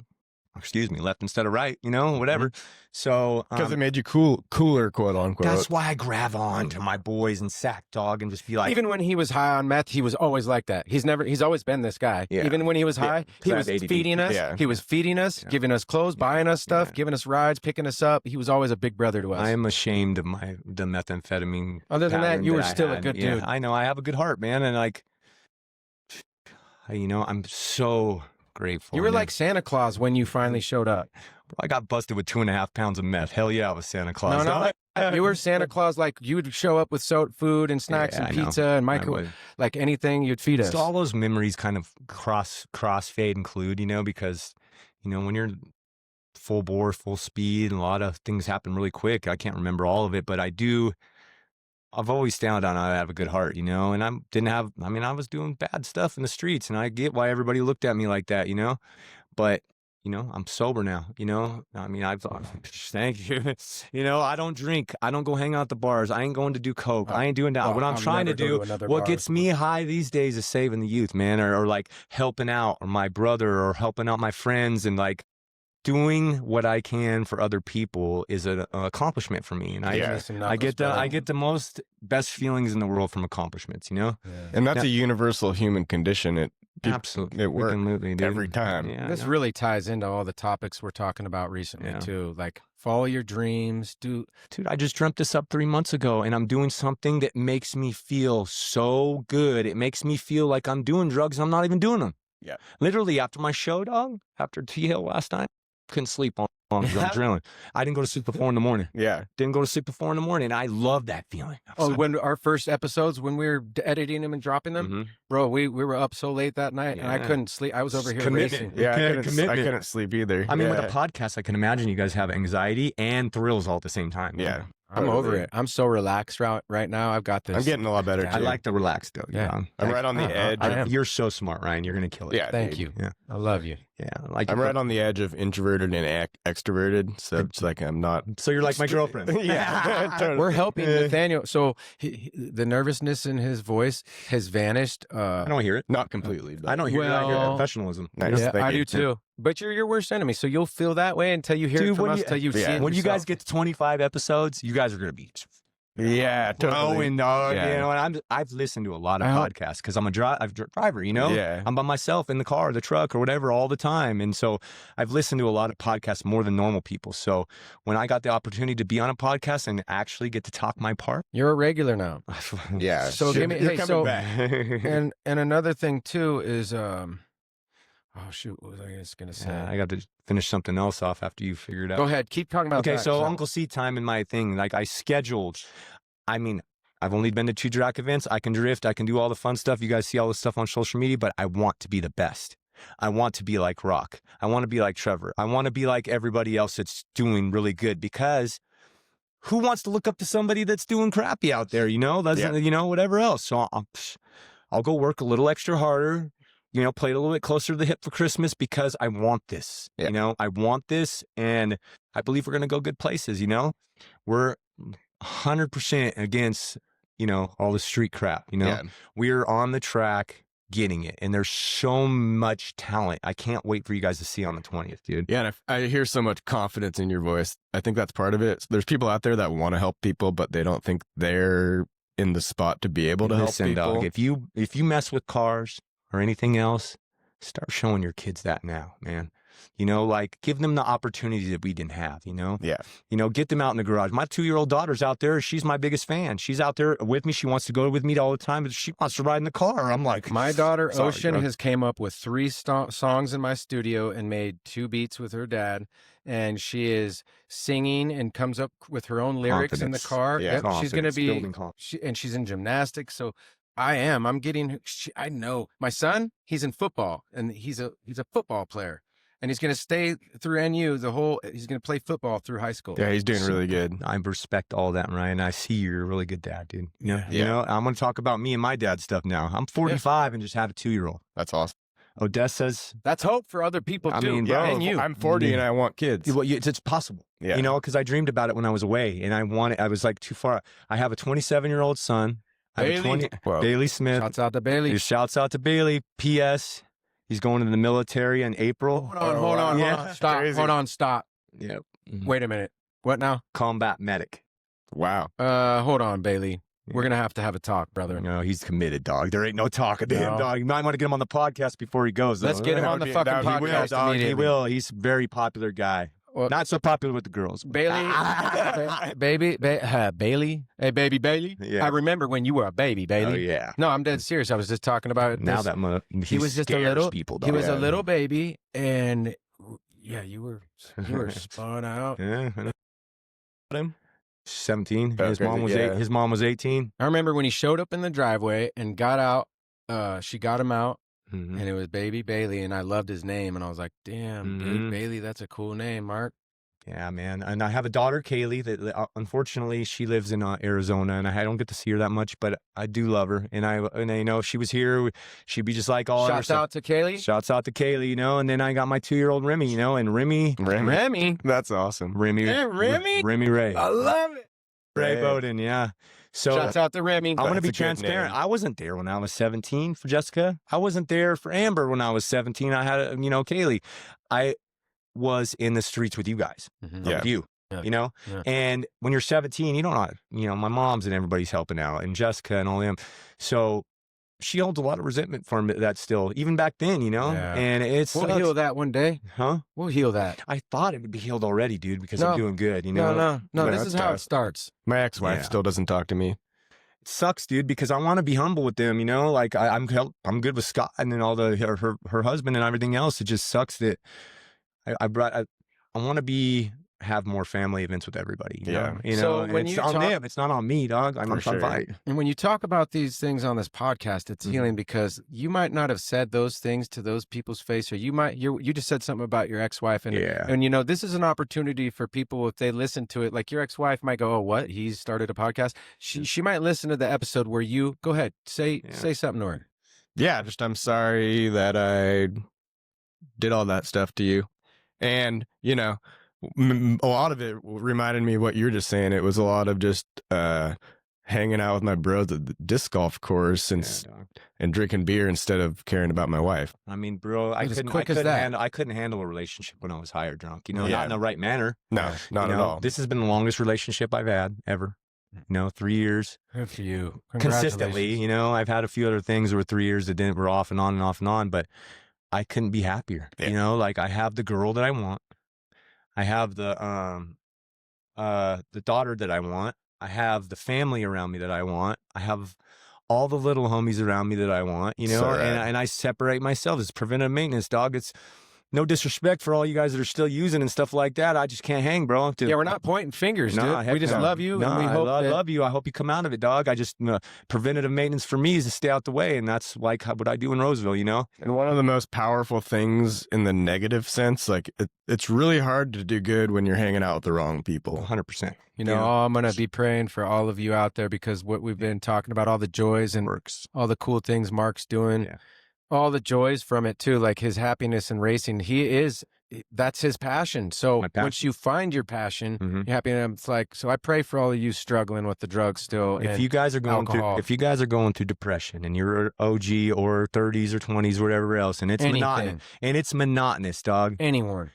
Excuse me, left instead of right, you know, whatever. So because it made you cooler, quote unquote. That's why I grab on to my boys and sack dog and just be like. Even when he was high on meth, he was always like that. He's always been this guy. Yeah. Even when he was high, he was feeding us. Yeah. He was feeding us, giving us clothes, buying us stuff, giving us rides, picking us up. He was always a big brother to us. I am ashamed of the methamphetamine. Other than that, you were still a good dude. I know. I have a good heart, man, and like, you know, I'm so grateful. You were like Santa Claus when you finally showed up. I got busted with 2.5 pounds of meth. Hell yeah, I was Santa Claus. No, you were Santa Claus. Like you would show up with food and snacks and pizza and microwave, like anything you'd feed us. So all those memories kind of crossfade include, you know, because you know when you're full bore, full speed, and a lot of things happen really quick. I can't remember all of it, but I've always found out I have a good heart, you know, and I was doing bad stuff in the streets, and I get why everybody looked at me like that, you know, but, you know, I'm sober now, you know, I mean, thank you, you know, I don't drink, I don't go hang out at the bars, I ain't going to do coke, I ain't doing that. What I'm trying to do, what gets me high these days is saving the youth, man, or like helping out or my brother or helping out my friends and like, doing what I can for other people is an accomplishment for me, and I get the best feelings in the world from accomplishments, you know. Yeah. And that's a universal human condition. Absolutely, it works every time. Yeah, this really ties into all the topics we're talking about recently too, like follow your dreams. Dude, I just dreamt this up 3 months ago, and I'm doing something that makes me feel so good. It makes me feel like I'm doing drugs, and I'm not even doing them. Yeah, literally after my show, dog, after T-Hill last night. Couldn't sleep on because I'm drilling. I didn't go to sleep before in the morning. Yeah. Didn't go to sleep before in the morning. I love that feeling. When our first episodes, when we were editing them and dropping them, bro, we were up so late that night and I couldn't sleep. I was over here racing. Yeah, I couldn't sleep either. I mean, with a podcast, I can imagine you guys have anxiety and thrills all at the same time. Yeah. I'm over it. I'm so relaxed right now. I've got this. I'm getting a lot better, too. I like the relaxed, though. Yeah. I'm right on the edge. You're so smart, Ryan. You're going to kill it. Yeah. Thank you. Yeah. I love you. Yeah, like I'm right on the edge of introverted and extroverted, so it's like I'm not. So you're like my girlfriend. Yeah, totally. We're helping Nathaniel. So the nervousness in his voice has vanished. I don't hear it. Not completely, but I don't hear it. I hear Well, professionalism. Nice. Yeah, Thank I you. do too. But you're your worst enemy, so you'll feel that way until you hear it Dude, from when us, you- till you see yeah. it When you guys yourself. get to 25 episodes, you guys are going to be Yeah, totally. growing, dog. Yeah. You know, and I've listened to a lot of I hope- podcasts because I'm a driver, you know? Yeah. I'm by myself in the car, the truck, or whatever all the time. And so I've listened to a lot of podcasts more than normal people. So when I got the opportunity to be on a podcast and actually get to talk my part, You're a regular now. Yeah. So Shit, give me- you're hey, coming so- back. And another thing too is oh shoot, what was I just gonna say? I got to finish something else off after you figure it out. Go ahead, keep talking about Okay, that. so 'cause Uncle C time in my thing, like I scheduled. I mean, I've only been to 2 drag events. I can drift. I can do all the fun stuff. You guys see all this stuff on social media, but I want to be the best. I want to be like Rock. I want to be like Trevor. I want to be like everybody else that's doing really good, because who wants to look up to somebody that's doing crappy out there, you know? That's, Yeah. you know, whatever else. So I'll go work a little extra harder, you know, play it a little bit closer to the hip for Christmas, because I want this, Yeah. you know, I want this. And I believe we're going to go good places, you know, we're 100% against, you know, all the street crap, you know, Yeah. we're on the track getting it. And there's so much talent. I can't wait for you guys to see on the 20th, dude. Yeah, and I hear so much confidence in your voice. I think that's part of it. There's people out there that want to help people, but they don't think they're in the spot to be able to Listen, help people. dog, if you mess with cars or anything else, start showing your kids that now, man. You know, like give them the opportunity that we didn't have, you know? Yeah. You know, get them out in the garage. My 2-year-old daughter's out there. She's my biggest fan. She's out there with me. She wants to go with me all the time, but she wants to ride in the car. I'm like, my daughter Sorry, Ocean bro. has came up with 3 songs in my studio and made 2 beats with her dad, and she is singing and comes up with her own lyrics in the Confidence. car. Yeah, Yep, she's gonna be building confidence. she's in gymnastics, so I'm getting. I know my son. He's in football, and he's a football player, and he's going to stay through NU the whole. He's going to play football through high school. Yeah, he's doing really good. I respect all that, Ryan. I see you're a really good dad, dude. You know, Yeah. you know, I'm going to talk about me and my dad's stuff now. I'm 45 and just have a 2-year-old. That's awesome. Odessa's, That's hope for other people I too. mean, Yeah, bro, and you. I'm 40 and I want kids. well, it's possible. Yeah. You know, because I dreamed about it when I was away, and I was like too far. I have a 27-year-old son. I have a Bailey. Whoa. Bailey Smith. Shouts out to Bailey. Shouts out to Bailey. P.S. He's going into the military in April. Hold on. Yeah. Stop. Crazy. Hold on. Stop. Yep. Wait a minute. What now? Combat medic. Wow. Hold on, Bailey. We're gonna have to have a talk, brother. No, he's committed, dog. There ain't no talking to him, No. dog. You might want to get him on the podcast before he goes. Let's get him That on would the be- fucking that would be podcast dog. He immediately. will. He's a very popular guy. Well, Not so popular with the girls. Bailey, Bailey. Hey, baby, Bailey. Yeah. I remember when you were a baby, Bailey. Oh yeah. No, I'm dead serious. I was just talking about Now this. that he was just a little people. He Dog. was a Yeah. little baby, and yeah, you were spun out. Yeah. I know. Him. 17. Oh, His mom was crazy, yeah. His mom was 18. I remember when he showed up in the driveway and got out. She got him out, Mhm. and it was Baby Bailey, and I loved his name, and I was like, "Damn, Big Mhm. Bailey, that's a cool name, Mark." Yeah, man. And I have a daughter, Kaylee, that unfortunately she lives in Arizona, and I don't get to see her that much, but I do love her. And I you know, if she was here, she'd be just like all Shouts out to Kaylee. Shouts out to Kaylee, you know. And then I got my 2-year-old Remy, you know, and Remy, Remy. That's awesome. Remy, Yeah, Remy. Remy Ray, I love it. Ray Ray. Bowden, yeah. So Shouts out to Remy. I'm going to That's be a good transparent. name. I wasn't there when I was 17 for Jessica. I wasn't there for Amber when I was 17. I had, you know, Kaylee. I was in the streets with you guys, Mhm. Yeah. with you, Yeah. you know? Yeah. And when you're 17, you don't know, you know, my mom's and everybody's helping out, and Jessica and all them. So she holds a lot of resentment for that still, even back then, you know? Yeah. And it's, We'll heal that one day. huh? We'll heal that. I thought it would be healed already, dude, because No. I'm doing good, you know? No. No, This that's is how it tough. starts. My ex-wife Yeah. still doesn't talk to me. It sucks, dude, because I want to be humble with them, you know? Like I'm good with Scott and then all her husband and everything else. It just sucks that I want to have more family events with everybody. You Yeah. know? You So know, and when it's you on talk- them. It's not on me, dog. I'm For trying to sure. fight. And when you talk about these things on this podcast, it's Mhm. healing because you might not have said those things to those people's face, or you just said something about your ex-wife, and Yeah. and you know this is an opportunity for people if they listen to it. Like your ex-wife might go, "Oh, what? He's started a podcast." She might listen to the episode where you go ahead say Yeah. say something to her. Yeah, just I'm sorry that I did all that stuff to you. And, you know, a lot of it reminded me of what you were just saying. It was a lot of just hanging out with my bros at the disc golf course and drinking beer instead of caring about my wife. I mean, bro, I couldn't handle a relationship when I was high or drunk, you know, not in the right manner. No, not at all. This has been the longest relationship I've had ever. 3 years. Good for you. Consistently, you know, I've had a few other things where 3 years that were off and on and off and on, but I couldn't be happier. You know, like I have the girl that I want. I have the daughter that I want. I have the family around me that I want. I have all the little homies around me that I want, you know, and I separate myself. It's preventive maintenance, dog. It's no disrespect for all you guys that are still using and stuff like that. I just can't hang, bro. Yeah, we're not pointing fingers, dude. We just love you. No, and we hope I love you. I hope you come out of it, dog. I just, preventative maintenance for me is to stay out the way. And that's like what I do in Roseville, you know? And one of the most powerful things in the negative sense, like it's really hard to do good when you're hanging out with the wrong people. 100%. You know, I'm going to be praying for all of you out there because what we've been talking about, all the joys and all the cool things Mark's doing, all the joys from it too, like his happiness in racing. That's his passion. So once you find your passion, you're happy. And it's like, so I pray for all of you struggling with the drugs still. If you guys are going through depression and you're OG or 30s or 20s, or whatever else, and it's monotonous, dog. Anyone.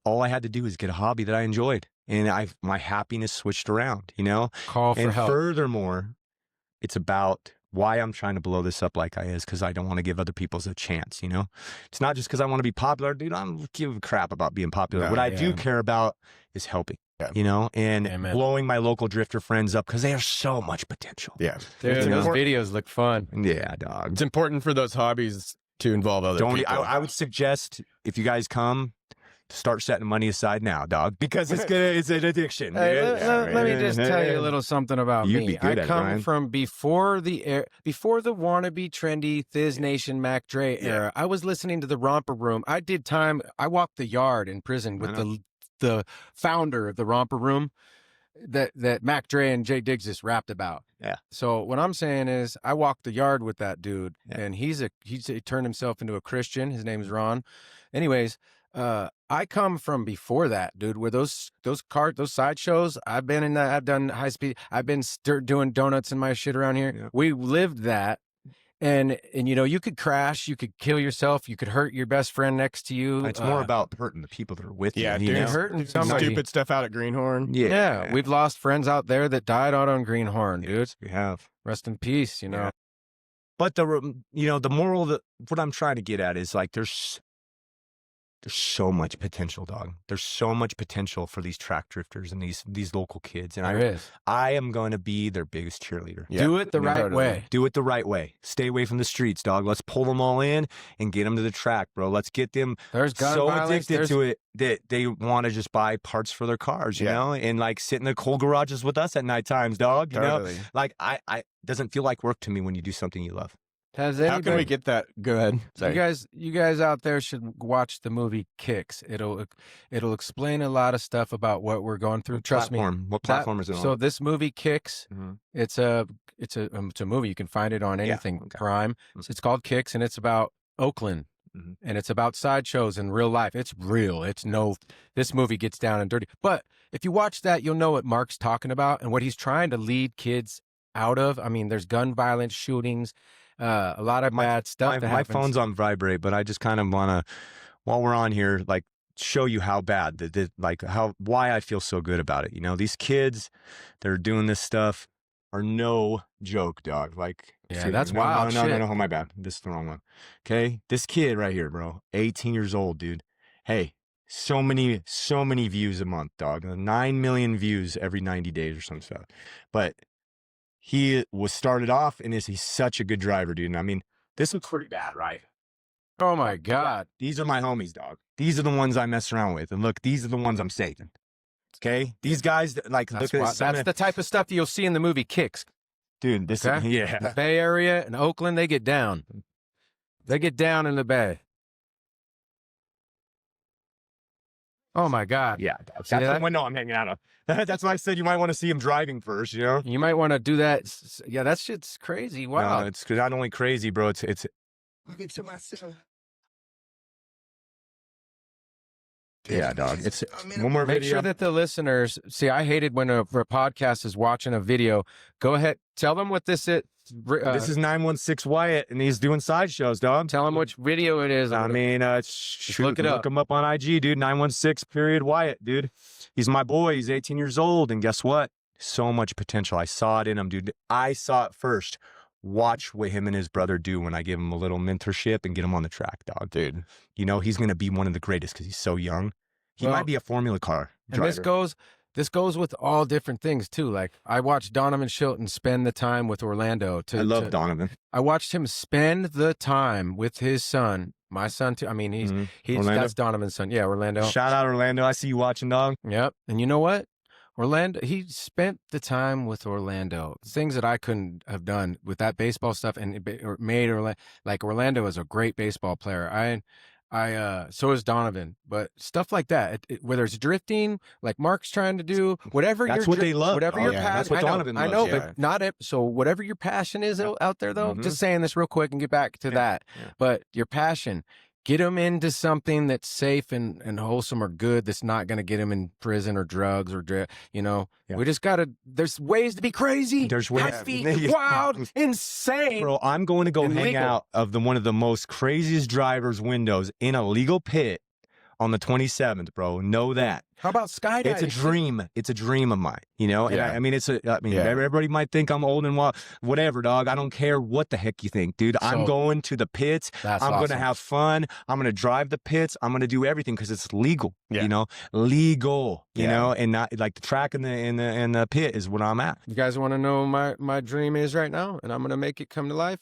All I had to do was get a hobby that I enjoyed, and my happiness switched around, you know? Call for help. Furthermore, it's about why I'm trying to blow this up like I is, because I don't want to give other people a chance, you know? It's not just because I want to be popular, dude. I don't give a crap about being popular. What I do care about is helping, you know, and blowing my local drifter friends up because they have so much potential. Yeah. Those videos look fun. Yeah, dog. It's important for those hobbies to involve other people. I would suggest if you guys come, start setting money aside now, dog, because it's an addiction. Hey, let me just tell you a little something about me. I come from before the wannabe trendy Thiz Nation Mac Dre era. I was listening to the Romper Room. I walked the yard in prison with the founder of the Romper Room that Mac Dre and Jay Diggs just rapped about. Yeah. So what I'm saying is I walked the yard with that dude, and he turned himself into a Christian. His name's Ron. Anyways, I come from before that, dude, where those sideshows, I've been in that, I've done high speed, I've been doing donuts and my shit around here. Yeah. We lived that. And you know, you could crash, you could kill yourself, you could hurt your best friend next to you. It's more about hurting the people that are with you. Yeah, you know? Hurting somebody. Stupid stuff out at Greenhorn. Yeah, we've lost friends out there that died out on Greenhorn, dude. We have. Rest in peace, you know. Yeah. But the moral that what I'm trying to get at is like there's so much potential, dog. There's so much potential for these track drifters and these local kids. And I am going to be their biggest cheerleader. Yeah. Do it the right way. Do it the right way. Stay away from the streets, dog. Let's pull them all in and get them to the track, bro. Let's get them so addicted to it that they want to just buy parts for their cars, you know, and like sit in the cold garages with us at night times, dog. You know, like I doesn't feel like work to me when you do something you love. How can we get that? Go ahead. Sorry. You guys out there should watch the movie Kicks. It'll explain a lot of stuff about what we're going through. Trust me. What platform is it on? So this movie Kicks, it's a movie. You can find it on anything Prime. It's called Kicks, and it's about Oakland, and it's about sideshows in real life. It's real. This movie gets down and dirty. But if you watch that, you'll know what Mark's talking about and what he's trying to lead kids out of. I mean, there's gun violence, shootings. A lot of bad stuff. My phone's on vibrate, but I just kind of want to, while we're on here, like show you how bad why I feel so good about it. You know, these kids that are doing this stuff are no joke, dog. Like, that's wild. No, my bad. This is the wrong one. Okay, this kid right here, bro, 18 years old, dude. Hey, so many views a month, dog. 9 million views every 90 days or some stuff, but. He was started off and he's such a good driver, dude. And I mean, this looks pretty bad, right? Oh my God. These are my homies, dog. These are the ones I mess around with. And look, these are the ones I'm saving. Okay? These guys, like, that's the type of stuff that you'll see in the movie Kicks. Dude, The Bay Area and Oakland, they get down. They get down in the Bay. Oh my God. Yeah. That's the window I'm hanging out of. That's why I said you might want to see him driving first, you know? You might want to do that. Yeah, that shit's crazy. Wow. No, it's not only crazy, bro. It's Look into myself. Yeah, dog. It's one more Make video. sure that the listeners see. I hated when a podcast is watching a video. Go ahead, tell them what this is. This is 916 Wyatt, and he's doing sideshows, dog. Tell them which video it is. I mean, look it up. Look him up on IG, dude. 916 Wyatt, dude. He's my boy. He's 18 years old, and guess what? So much potential. I saw it in him, dude. I saw it first. Watch what him and his brother do when I give him a little mentorship and get him on the track, dog. Dude. You know, he's going to be one of the greatest because he's so young. He might be a Formula car driver. And this goes with all different things, too. Like, I watched Donovan Shilton spend the time with Orlando. I love Donovan. I watched him spend the time with his son, my son, too. I mean, that's Donovan's son. Yeah, Orlando. Shout out, Orlando. I see you watching, dog. Yep. And you know what? He spent the time with Orlando. Things that I couldn't have done with that baseball stuff, and Orlando is a great baseball player. So is Donovan, but stuff like that, whether it's drifting, like Mark's trying to do, whatever that's what they love. Whatever your passion, that's what Donovan loves. I know, but not it. So whatever your passion is out there, though, just saying this real quick and get back to that. Yeah. But your passion. Get them into something that's safe and wholesome or good. That's not going to get them in prison or drugs or We just gotta. There's ways to be crazy. There's ways to be wild, insane. Bro, I'm going to go hang out of one of the most craziest drivers' windows in a legal pit on the 27th, bro. Know that. How about skydiving? It's a dream. It's a dream of mine, you know? And everybody might think I'm old and wild. Whatever, dog. I don't care what the heck you think, dude. I'm going to the pits. I'm going to have fun. I'm going to drive the pits. I'm going to do everything because it's legal, you know? Legal, you know? And not like the track in the pit is what I'm at. You guys want to know what my dream is right now? And I'm going to make it come to life?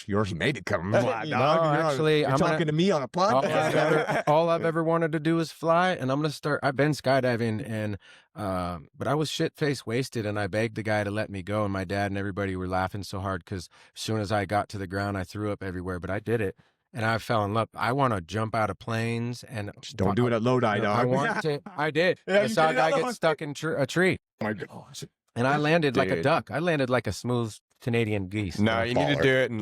You already made it come to life, dog. Actually, I'm talking to me on a podcast. All I've ever wanted to do is fly, and I'm going to start. I've been skydiving, and but I was shit-faced wasted, and I begged the guy to let me go, and my dad and everybody were laughing so hard because as soon as I got to the ground, I threw up everywhere, but I did it. And I fell in love. I want to jump out of planes and just don't do it at Lodi, dog. I want to. I did. I saw a guy get stuck in a tree. Oh my gosh. And I landed like a duck. I landed like a smooth Canadian geese. No, you need to do it in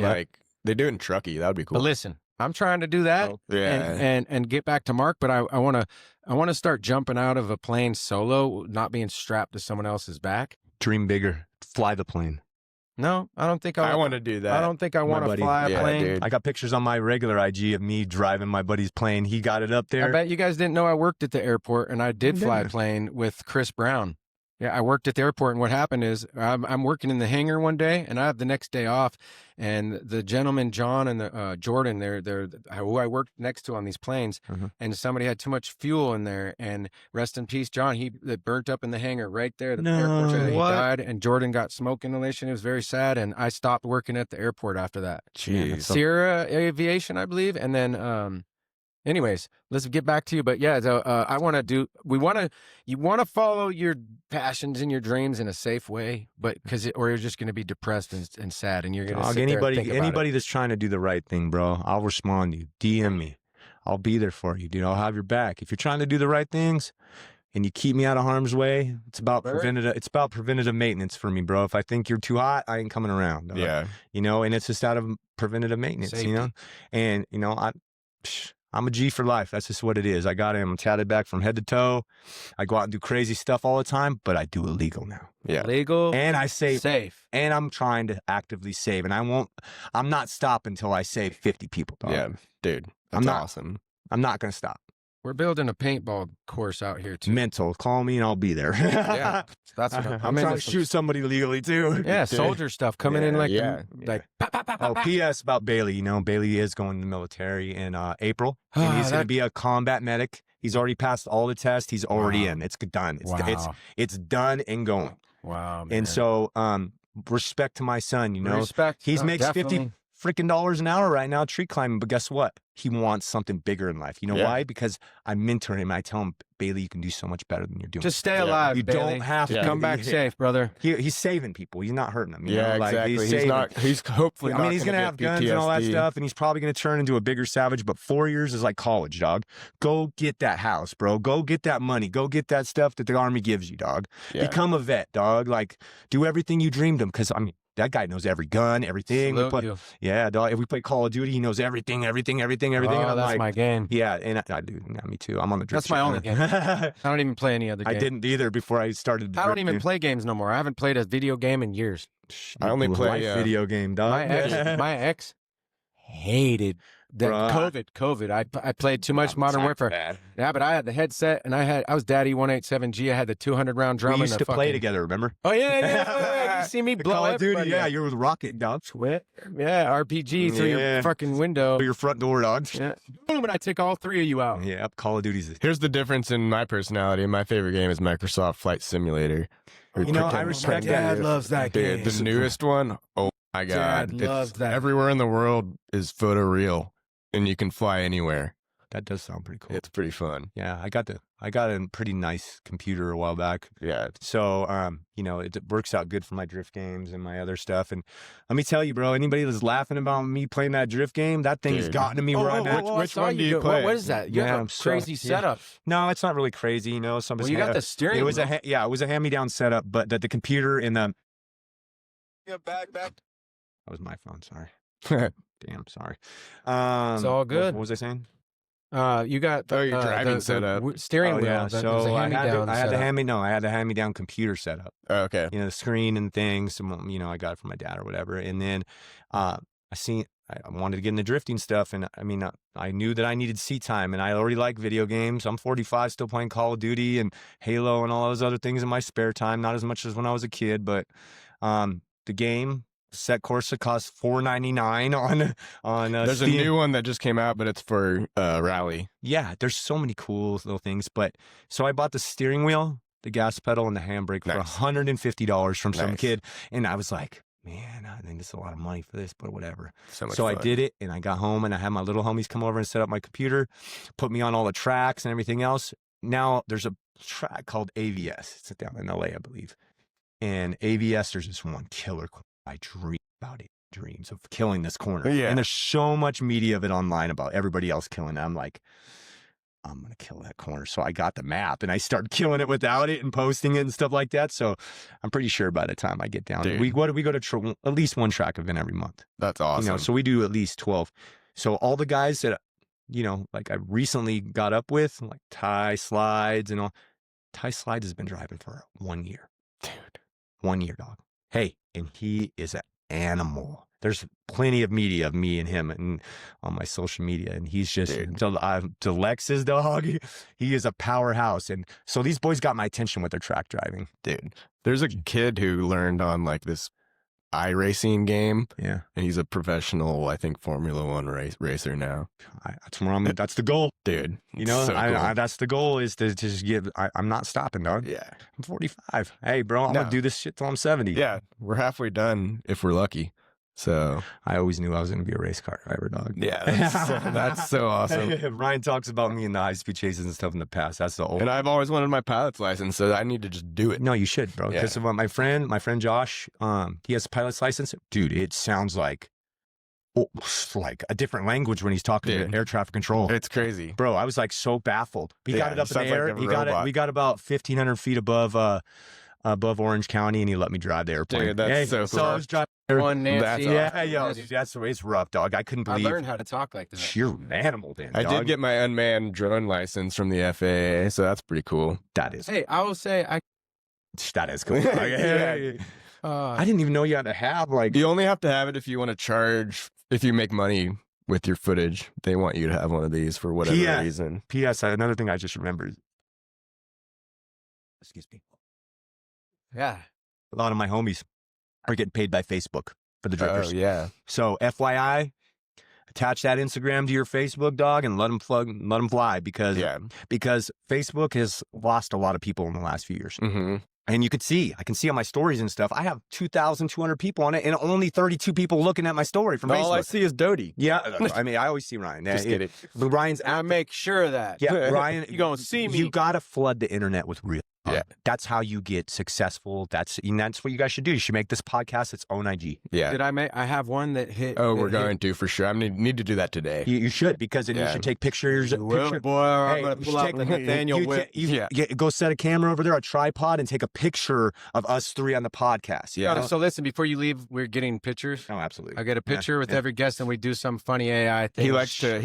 they do it in Truckee. That would be cool. But listen, I'm trying to do that and get back to Mark, but I want to start jumping out of a plane solo, not being strapped to someone else's back. Dream bigger. Fly the plane. No, I don't think I want to do that. I don't think I want to fly a plane. Dude. I got pictures on my regular IG of me driving my buddy's plane. He got it up there. I bet you guys didn't know I worked at the airport, and I did fly a plane with Chris Brown. Yeah, I worked at the airport, and what happened is I'm working in the hangar one day, and I have the next day off, and the gentleman, John and Jordan, they're who I worked next to on these planes, and somebody had too much fuel in there, and rest in peace, John, he burnt up in the hangar right there at the airport. He died, and Jordan got smoke inhalation. It was very sad, and I stopped working at the airport after that. Jeez. Sierra Aviation, I believe, and then anyways, let's get back to you. But yeah, so, you want to follow your passions and your dreams in a safe way, but or you're just going to be depressed and sad, and you're going to anybody that's trying to do the right thing, bro. I'll respond to you. DM me. I'll be there for you, dude. I'll have your back. If you're trying to do the right things and you keep me out of harm's way, it's about preventative maintenance for me, bro. If I think you're too hot, I ain't coming around. Dog. Yeah. You know, and it's just out of preventative maintenance, Safety. You know? And, you know, I'm a G for life. That's just what it is. I got him tatted back from head to toe. I go out and do crazy stuff all the time, but I do it legal now. Yeah. Legal. And I save. Safe. And I'm trying to actively save. And I'm not stopping until I save 50 people, dog. Yeah, dude. That's awesome. I'm not going to stop. We're building a paintball course out here, too. Mental. Call me and I'll be there. Yeah. That's what I'm trying to shoot somebody legally, too. Yeah, soldier stuff coming in like... P.S. about Bailey. You know, Bailey is going to the military in April. And he's going to be a combat medic. He's already passed all the tests. He's already in. It's done. It's done and going. Wow, man. And so, respect to my son, you know. Respect. He makes $50 freaking an hour right now tree climbing, but guess what? He wants something bigger in life. You know why? Because I mentor him. I tell him, Bailey, you can do so much better than you're doing. Just stay alive, You Bailey. don't have to. Come back safe, brother. He's saving people. He's not hurting them. You know? Like, exactly. He's hopefully not he's going to have guns and all that stuff, and he's probably going to turn into a bigger savage, but 4 years is like college, dog. Go get that house, bro. Go get that money. Go get that stuff that the Army gives you, dog. Yeah. Become a vet, dog. Like, do everything you dreamed of, because, that guy knows every gun, everything. Yeah, dog. If we play Call of Duty, he knows everything. Oh, And that's my game. Yeah, and I do. Yeah, me too. I'm on the drift. That's my only game. I don't even play any other game. I didn't either before I started. I don't even play games no more. I haven't played a video game in years. I only play video game, dog. My ex hated that COVID. I played too much Modern Warfare. Bad. Yeah, but I had the headset and I was Daddy 187G. I had the 200-round drum. We used to play together, remember? Oh yeah. You see me blow Call of Duty. everybody Yeah, up. you're with Rocket, dog. Yeah, RPG through your fucking window. Through your front door, dog. Yeah. Boom, and I take all three of you out. Yeah, Call of Duty's. Here's the difference in my personality. My favorite game is Microsoft Flight Simulator. You know, I respect my dad that. loves that game. The newest one. Oh my God! Dad loves that. Everywhere in the world is photoreal, and you can fly anywhere. That does sound pretty cool. It's pretty fun. Yeah, I got a pretty nice computer a while back. Yeah. So, you know, it works out good for my drift games and my other stuff. And let me tell you, bro, anybody that's laughing about me playing that drift game, that thing's gotten to me right now. Which one do you play? What is that? You have a crazy setup. No, it's not really crazy, you know. Well, you got the steering wheel. It was a hand-me-down setup, but the computer and the back. That was my phone. Sorry. Damn, sorry. It's all good. What was I saying? You got your driving setup. Steering wheel. Yeah. So I had the hand-me-down hand-me-down computer setup. Oh, okay. You know, the screen and things. You know, I got it from my dad or whatever. And then I wanted to get into drifting stuff, and I mean, I knew that I needed seat time, and I already like video games. I'm 45, still playing Call of Duty and Halo and all those other things in my spare time. Not as much as when I was a kid, but the game. Set Corsa costs $4.99 on There's Steam. a new one that just came out, but it's for rally. Yeah, there's so many cool little things. But so I bought the steering wheel, the gas pedal, and the handbrake for $150 from some kid, and I was like, man, I think this is a lot of money for this, but whatever. So I did it, and I got home, and I had my little homies come over and set up my computer, put me on all the tracks and everything else. Now there's a track called AVS. It's down in LA, I believe. And AVS, there's this one killer. I dream about it. Dreams of killing this corner. Yeah. And there's so much media of it online about everybody else killing it. I'm like, I'm going to kill that corner. So I got the map and I started killing it without it and posting it and stuff like that. So I'm pretty sure by the time I get down, we go to at least one track event every month. That's awesome. You know, so we do at least 12. So all the guys that, you know, like I recently got up with, like Ty Slides and all. Ty Slides has been driving for 1 year. Dude. 1 year, dog. Hey, and he is an animal. There's plenty of media of me and him and on my social media, and he's just to Lex's dog. He is a powerhouse, and so these boys got my attention with their track driving, dude. There's a kid who learned on like this iRacing game, yeah, and he's a professional, I think, Formula One racer now. That's where that's the goal, dude. You know, so cool. That's the goal is to just give. I'm not stopping, dog. Yeah, I'm 45. Hey, bro, I'm gonna do this shit till I'm 70. Yeah, we're halfway done if we're lucky. So I always knew I was going to be a race car driver, dog. Yeah, that's so awesome. Ryan talks about me in the high-speed chases and stuff in the past. That's the old. And I've always wanted my pilot's license, so I need to just do it. No, you should, bro. Because of my friend Josh, he has a pilot's license. Dude, it sounds like a different language when he's talking to air traffic control. It's crazy, bro. I was like so baffled. He got it up in the air. Like we got about 1,500 feet above Orange County, and he let me drive the airplane. Dude, that's so cool. So I was driving. One Nancy. It's rough, dog. I couldn't believe. I learned how to talk like that. You're an animal, then. I did get my unmanned drone license from the FAA, so that's pretty cool. That is. Hey, I will say that is cool. I didn't even know you had to have You only have to have it if you want to charge. If you make money with your footage, they want you to have one of these for whatever reason. P.S. Another thing I just remembered. Excuse me. Yeah. A lot of my homies are getting paid by Facebook for the drifters. Oh, yeah. So FYI, attach that Instagram to your Facebook, dog, and let them fly because Facebook has lost a lot of people in the last few years. Mm-hmm. And I can see on my stories and stuff, I have 2,200 people on it and only 32 people looking at my story from Facebook. All I see is Doty. Yeah. I mean, I always see Ryan. Just kidding. Ryan's I make sure of that. Yeah, Ryan, you're going to see me. You got to flood the internet with real. Yeah. That's how you get successful. That's what you guys should do. You should make this podcast its own IG. Yeah. I have one that hit. Oh, we're going to for sure. I need to do that today. You should, because then you should take pictures. Boy, I'm going to pull out the Nathaniel whip. Go set a camera over there, a tripod, and take a picture of us three on the podcast. Yeah. So listen, before you leave, we're getting pictures. Oh, absolutely. I get a picture with every guest, and we do some funny AI thing. He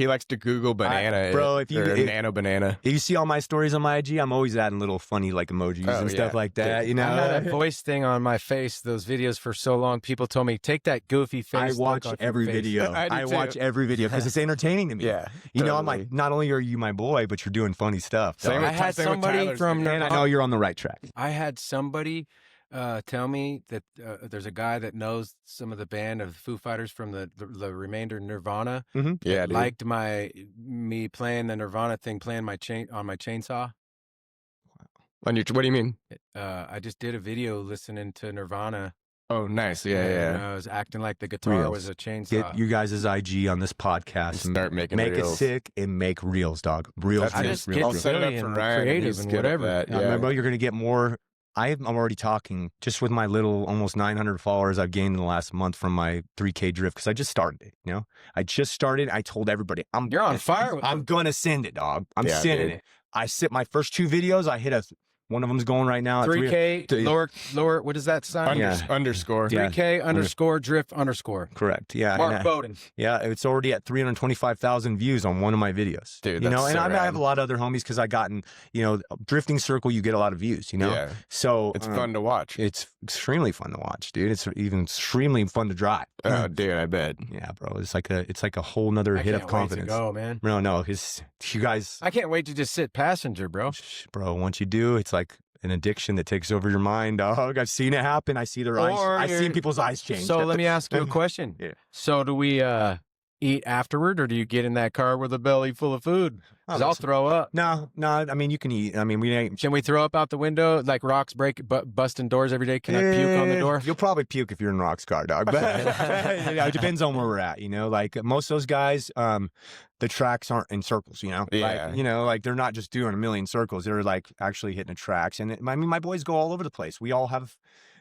likes to Google banana, bro. If you nano banana. If you see all my stories on my IG, I'm always adding little funny like emojis and stuff like that. You know, I had a voice thing on my face. Those videos for so long, people told me take that goofy face. I watch every video. I watch every video because it's entertaining to me. Yeah, you know, I'm like, not only are you my boy, but you're doing funny stuff. Same with I had somebody from, and I know you're on the right track. I had somebody tell me that there's a guy that knows some of the band of Foo Fighters from the remainder Nirvana. Mm-hmm. Yeah, dude. Liked me playing the Nirvana thing, playing on my chainsaw. What do you mean? I just did a video listening to Nirvana. Oh, nice. Yeah. I was acting like the guitar was a chainsaw. Get you guys' IG on this podcast and start making make reels. it sick and make reels, dog. Reels. I just get silly and creative and whatever. Yeah. Remember, you're going to get more. I'm already talking just with my little almost 900 followers I've gained in the last month from my 3K drift, because I just started it. You know, I just started. I told everybody, you're on fire. I'm going to send it, dog. I'm sending it. I sent my first 2 videos. I hit one of them's going right now at 3K lower. What is that sign? Underscore. 3K underscore drift underscore. Correct. Yeah. Mark Bowden. Yeah, it's already at 325,000 views on one of my videos. Dude, you know, that's and so I have a lot of other homies because I gotten, you know, drifting circle. You get a lot of views. You know. Yeah. So it's fun to watch. It's extremely fun to watch, dude. It's even extremely fun to drive. Oh, dude, I bet. Yeah, bro. It's like a whole nother hit of confidence. Go, man. No, because you guys. I can't wait to just sit passenger, bro. Bro, once you do, it's like an addiction that takes over your mind, dog. I've seen it happen. I see their eyes. I've seen people's eyes change. So let me ask you a question. Yeah. So do we eat afterward, or do you get in that car with a belly full of food? Because I'll throw up. No. I mean, you can eat. I mean, we ain't. Can we throw up out the window like rocks busting doors every day? Can I puke on the door? You'll probably puke if you're in Rock's car, dog. But it depends on where we're at. You know, like most of those guys, the tracks aren't in circles. You know, yeah. Like, you know, like they're not just doing a million circles. They're like actually hitting the tracks. And I mean, my boys go all over the place. We all have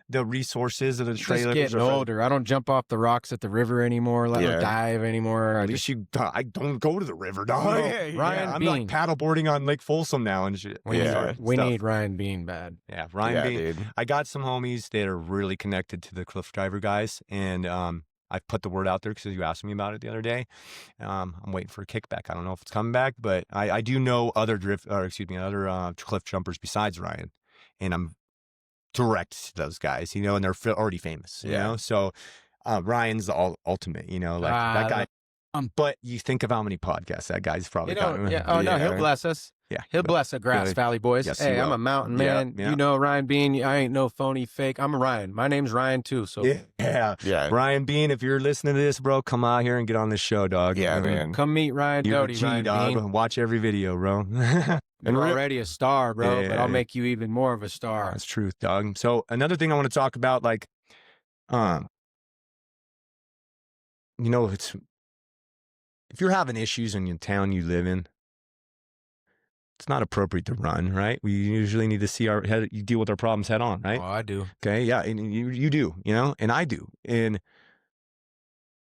the resources of the trailers. Just getting older. I don't jump off the rocks at the river anymore. I don't dive anymore. At least I don't go to the river, dog. Ryan I'm Bean. like paddleboarding on Lake Folsom now and shit. We need Ryan Bean bad. Yeah, Ryan Bean. Dude. I got some homies that are really connected to the Cliff Driver guys, and I've put the word out there because you asked me about it the other day. I'm waiting for a kickback. I don't know if it's coming back, but I do know other cliff jumpers besides Ryan, and I'm direct to those guys, you know, and they're already famous, you know. So Ryan's the ultimate, you know, like that guy. But you think of how many podcasts that guy's probably got. Yeah. Oh no, he'll bless us. Yeah, he'll bless the Grass Valley boys. Yes, hey, I'm a mountain man. Yeah. You know, Ryan Bean. I ain't no phony fake. I'm a Ryan. My name's Ryan too. So yeah. Ryan Bean, if you're listening to this, bro, come out here and get on this show, dog. Yeah, man. Come meet Ryan Doty, Ryan dog. Bean. Watch every video, bro. You're already a star, bro, but I'll make you even more of a star. That's truth, dog. So another thing I want to talk about, like, you know, if you're having issues in the town you live in, it's not appropriate to run, right? We usually need to see you deal with our problems head on, right? Oh, I do. Okay, yeah, and you do, you know, and I do,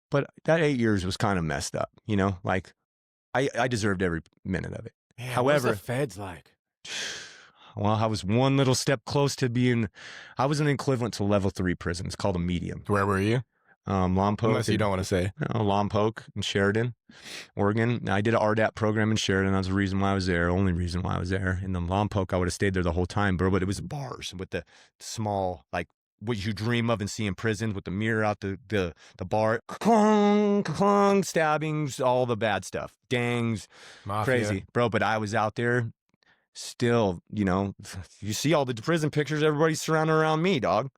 but that 8 years was kind of messed up, you know, like I deserved every minute of it. Man, however, what's the feds like? Well, I was one little step close to being. I was an equivalent to level 3 prison. It's called a medium. Where were you? Lompoc. Unless you don't want to say. Lompoc in Sheridan, Oregon. I did an RDAP program in Sheridan. That's the reason why I was there. Only reason why I was there. In the Lompoc, I would have stayed there the whole time, bro. But it was bars with the small, like what you dream of and see in prison, with the mirror out the bar, clong, stabbings, all the bad stuff, gangs, Mafia. crazy, bro. But I was out there. Still, you know, you see all the prison pictures, everybody's surrounded around me, dog.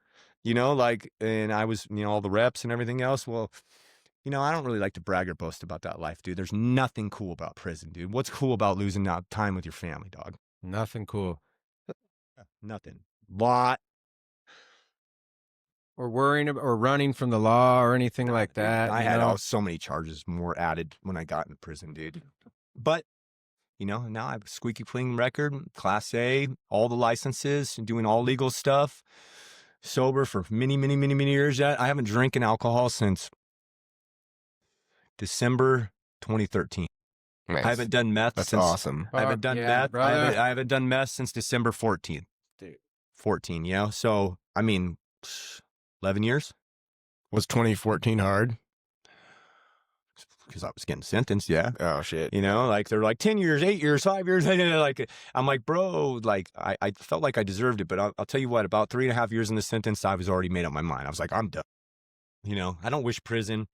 You know, like, and I was, you know, all the reps and everything else. Well, you know, I don't really like to brag or boast about that life, dude. There's nothing cool about prison, dude. What's cool about losing out time with your family, dog? Nothing cool. Nothing. Lot. Or worrying or running from the law or anything like that. I had so many charges more added when I got in prison, dude. But you know, and now I have a squeaky clean record, Class A, all the licenses, and doing all legal stuff, sober for many, many, many, many years. I haven't drinking alcohol since December 2013. Nice. I haven't done meth That's since. awesome. I haven't done meth. I haven't done meth since December 14th. Dude. 14, you know? So, I mean, 11 years. Was 2014 hard? Because I was getting sentenced, yeah. Oh, shit. You know, like they're like 10 years, 8 years, 5 years. Like, I'm like, bro, like I felt like I deserved it. But I'll tell you what, about 3.5 years in the sentence, I was already made up my mind. I was like, I'm done. You know, I don't wish prison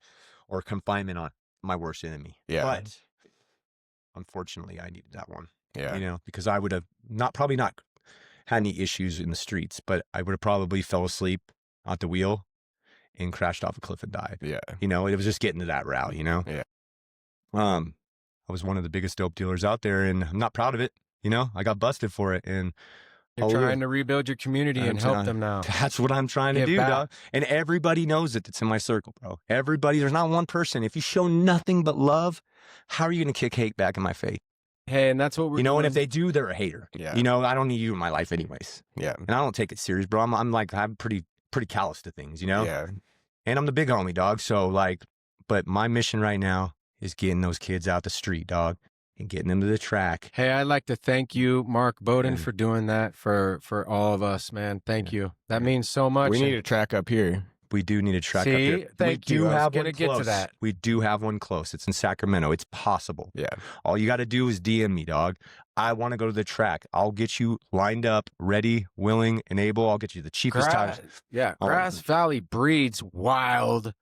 or confinement on my worst enemy. Yeah. But unfortunately, I needed that one. Yeah. You know, because I would have probably not had any issues in the streets, but I would have probably fell asleep at the wheel and crashed off a cliff and died. Yeah. You know, it was just getting to that route, you know? Yeah. I was one of the biggest dope dealers out there, and I'm not proud of it. You know, I got busted for it, and you're trying to rebuild your community and help them now. That's what I'm trying to do, dog. And everybody knows it. It's in my circle, bro. Everybody, there's not one person. If you show nothing but love, how are you going to kick hate back in my face? Hey, and that's what we're You know, doing. and if they do, they're a hater. Yeah. You know, I don't need you in my life anyways. Yeah. And I don't take it serious, bro. I'm pretty callous to things, you know? Yeah. And I'm the big homie, dog. So like, but my mission right now is getting those kids out the street, dog, and getting them to the track. Hey, I'd like to thank you, Mark Bowden, for doing that for all of us, man. Thank you. That means so much. We need a track up here. We do need a track up See, here. thank we you. do I was have gonna one get to close. that. We do have one close. It's in Sacramento. It's possible. Yeah. All you got to do is DM me, dog. I want to go to the track. I'll get you lined up, ready, willing, and able. I'll get you the cheapest tires. Yeah, Grass Valley breeds wild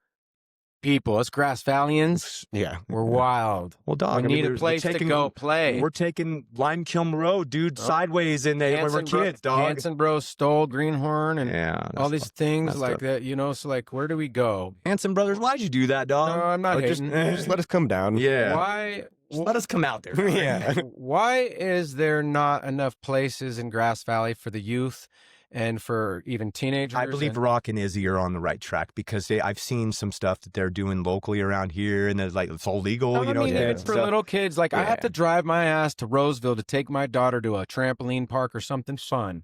people. Us Grass Valleyans, Yeah. we're wild. Well, dog, We need a place to go play. We're taking Lime Kiln Road, dude, sideways in there when we're kids, dog. Hanson Bros stole Greenhorn and all these things like that, you know, so like, where do we go? Hanson Brothers, why'd you do that, dog? No, I'm not Just hating. let us come down. Yeah. Why? Just let us come out there. Yeah. Why is there not enough places in Grass Valley for the youth and for even teenagers? I believe Rock and Izzy are on the right track because I've seen some stuff that they're doing locally around here, and like it's all legal, you know. It's for little kids. Like I have to drive my ass to Roseville to take my daughter to a trampoline park or something fun.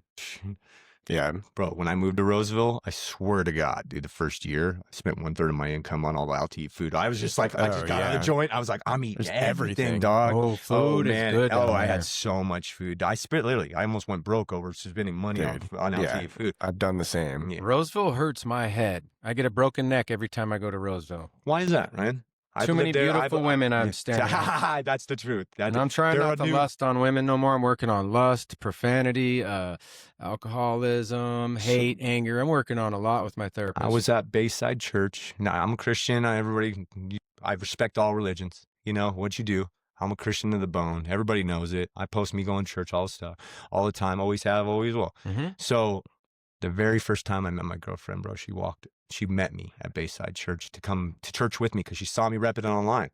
Yeah. Bro, when I moved to Roseville, I swear to God, dude, the first year, I spent 1/3 of my income on all the out to eat food. I was just like, I just got out of the joint. I was like, I'm eating everything, dog. Oh, food is good. I had so much food. I almost went broke over spending money on out to eat food. I've done the same. Yeah. Roseville hurts my head. I get a broken neck every time I go to Roseville. Why is that, Ryan? Too many beautiful women I'm standing with. That's the truth. And I'm trying not to lust on women no more. I'm working on lust, profanity, alcoholism, hate, anger. I'm working on a lot with my therapist. I was at Bayside Church. Now, I'm a Christian. I respect all religions. You know what you do. I'm a Christian to the bone. Everybody knows it. I post me going to church all the time. Always have, always will. Mm-hmm. So the very first time I met my girlfriend, bro, she met me at Bayside Church to come to church with me because she saw me rep it online.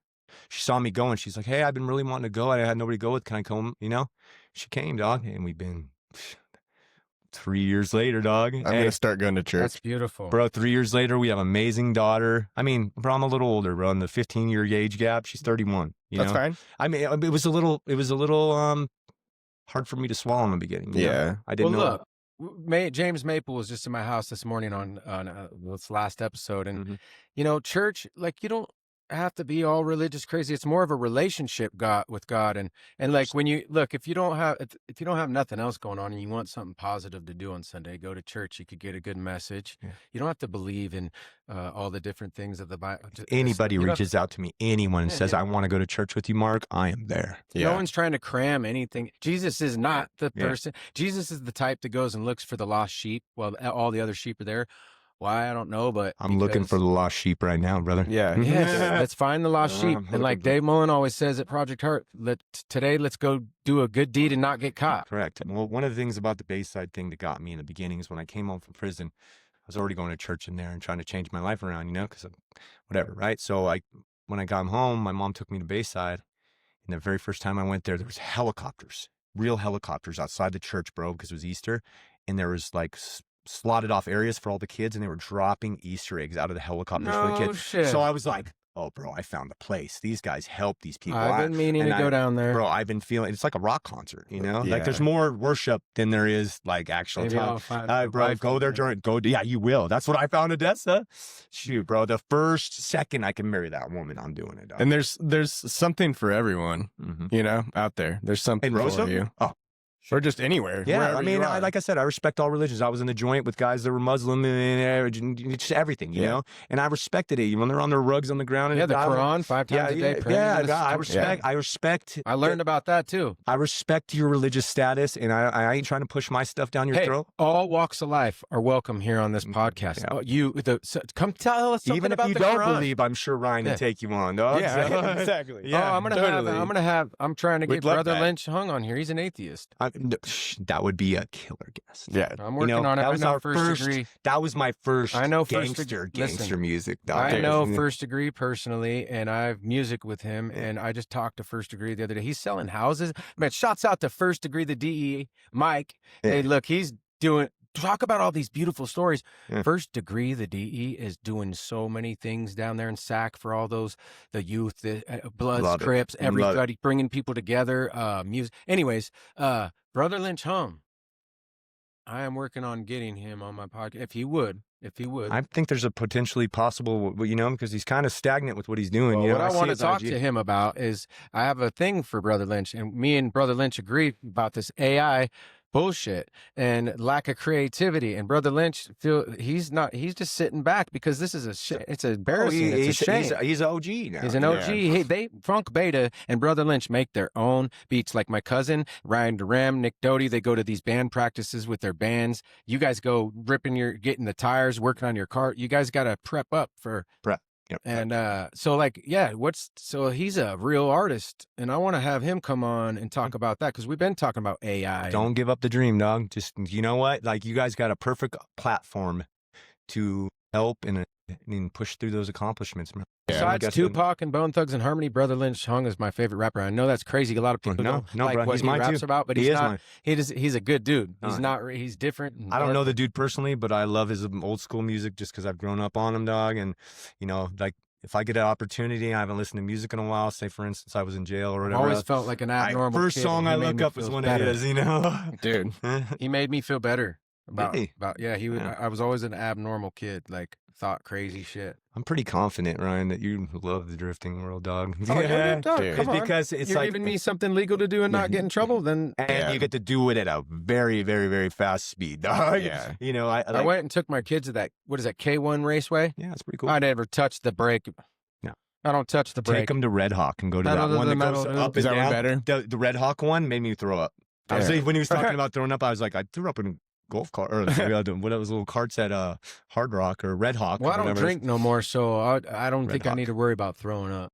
She saw me going. She's like, hey, I've been really wanting to go. I had nobody to go with. Can I come? You know, she came, dog. And we've been 3 years later, dog. I'm going to start going to church. That's beautiful. Bro, 3 years later, we have an amazing daughter. I mean, bro, I'm a little older, bro. In the 15-year age gap, she's 31. That's fine. I mean, it was a little hard for me to swallow in the beginning. You know? I didn't know. Look, James Maple was just in my house this morning on this last episode, and you know, church, like, you don't have to be all religious crazy. It's more of a relationship with God, and like when you look, if you don't have nothing else going on and you want something positive to do on Sunday, go to church. You could get a good message. Yeah. You don't have to believe in all the different things of the Bible. Anybody reaches out to me, anyone and says, I want to go to church with you, Mark, I am there. No one's trying to cram anything. Jesus is not the person. Jesus is the type that goes and looks for the lost sheep while all the other sheep are there. Why? I don't know, but I'm looking for the lost sheep right now, brother. Yeah. Yes, let's find the lost sheep. And like Dave Mullen always says at Project Heart, let's go do a good deed and not get caught. Correct. Well, one of the things about the Bayside thing that got me in the beginning is when I came home from prison, I was already going to church in there and trying to change my life around, you know, because whatever, right? So when I got home, my mom took me to Bayside. And the very first time I went there was helicopters, real helicopters outside the church, bro, because it was Easter. And there was like slotted off areas for all the kids, and they were dropping Easter eggs out of the helicopters for the kids. Shit. So I was like, oh, bro, I found a place. These guys help these people. I've been meaning to go down there. Bro, I've been feeling, it's like a rock concert, you know? Yeah. Like there's more worship than there is like actual Maybe time. I'll find Bro, go there during, yeah, you will. That's what I found in Odessa. Shoot, bro, the first second I can marry that woman, I'm doing it, dog. And there's something for everyone, you know, out there. There's something for you. Oh, or just anywhere. yeah, I mean, like I said, I respect all religions. I was in the joint with guys that were Muslim and just everything, you know? And I respected it. When they're on their rugs on the ground. And the Quran 5 times a day. I respect. I learned about that too. I respect your religious status, and I ain't trying to push my stuff down your throat. All walks of life are welcome here on this podcast. Yeah. Come tell us something Even if about you the don't Quran. Believe, I'm sure Ryan will take you on, dog. Yeah, exactly. Yeah, I'm trying to get Brother Lynch hung on here. He's an atheist. That would be a killer guest. Yeah, I'm working on it. That was our first degree. That was my first. I know gangster music. Dog. I know First Degree personally, and I have music with him. And I just talked to First Degree the other day. He's selling houses. Man, shouts out to First Degree, the DE, Mike. Yeah. Hey, look, he's doing. Talk about all these beautiful stories. Yeah. First Degree, the DE, is doing so many things down there in SAC for all the youth, the Bloods, Crips, everybody, bringing people together, music. Anyways, Brother Lynch Hum, I am working on getting him on my podcast, if he would. I think there's a potentially possible, you know, because he's kind of stagnant with what he's doing. Well, what I want to talk to him about is I have a thing for Brother Lynch, and me and Brother Lynch agree about this AI bullshit and lack of creativity. And Brother Lynch he's just sitting back because this is it's embarrassing. It's a shame. He's an OG now. He's an OG. Yeah. Hey, Funk Beta and Brother Lynch make their own beats. Like my cousin Ryan Duram, Nick Doty, they go to these band practices with their bands. You guys go getting the tires, working on your car. You guys got to prep up for prep. Yep. And so he's a real artist, and I want to have him come on and talk about that because we've been talking about AI. Don't give up the dream, dog. Just, you know what? Like, you guys got a perfect platform to help and push through those accomplishments, man. Besides Tupac and Bone Thugs and Harmony, Brother Lynch Hung is my favorite rapper. I know that's crazy. A lot of people don't like bro, what he raps about, but he's not. He's a good dude. He's different. I don't know the dude personally, but I love his old school music just because I've grown up on him, dog. And, you know, like, if I get an opportunity, I haven't listened to music in a while. Say, for instance, I was in jail or whatever. I always felt like an abnormal First kid, song I look up is one of his, you know? Dude. He made me feel better. I was always an abnormal kid, like thought crazy shit. I'm pretty confident, Ryan, that you love the drifting world, dog. Oh, yeah, dog. Come on. Because it's You're giving me something legal to do and not get in trouble, then you get to do it at a very, very, very fast speed, dog. Yeah. You know, I went and took my kids to that. What is that? K1 Raceway? Yeah, it's pretty cool. I never touched the brake. No, I don't touch the brake. Take them to Red Hawk and go to that one that goes up and down. Better? The Red Hawk one made me throw up. I was when he was talking about throwing up, I was like, I threw up in golf cart or what it was, little carts at Hard Rock or Red Hawk. Well, I don't drink no more, so I don't think I need to worry about throwing up.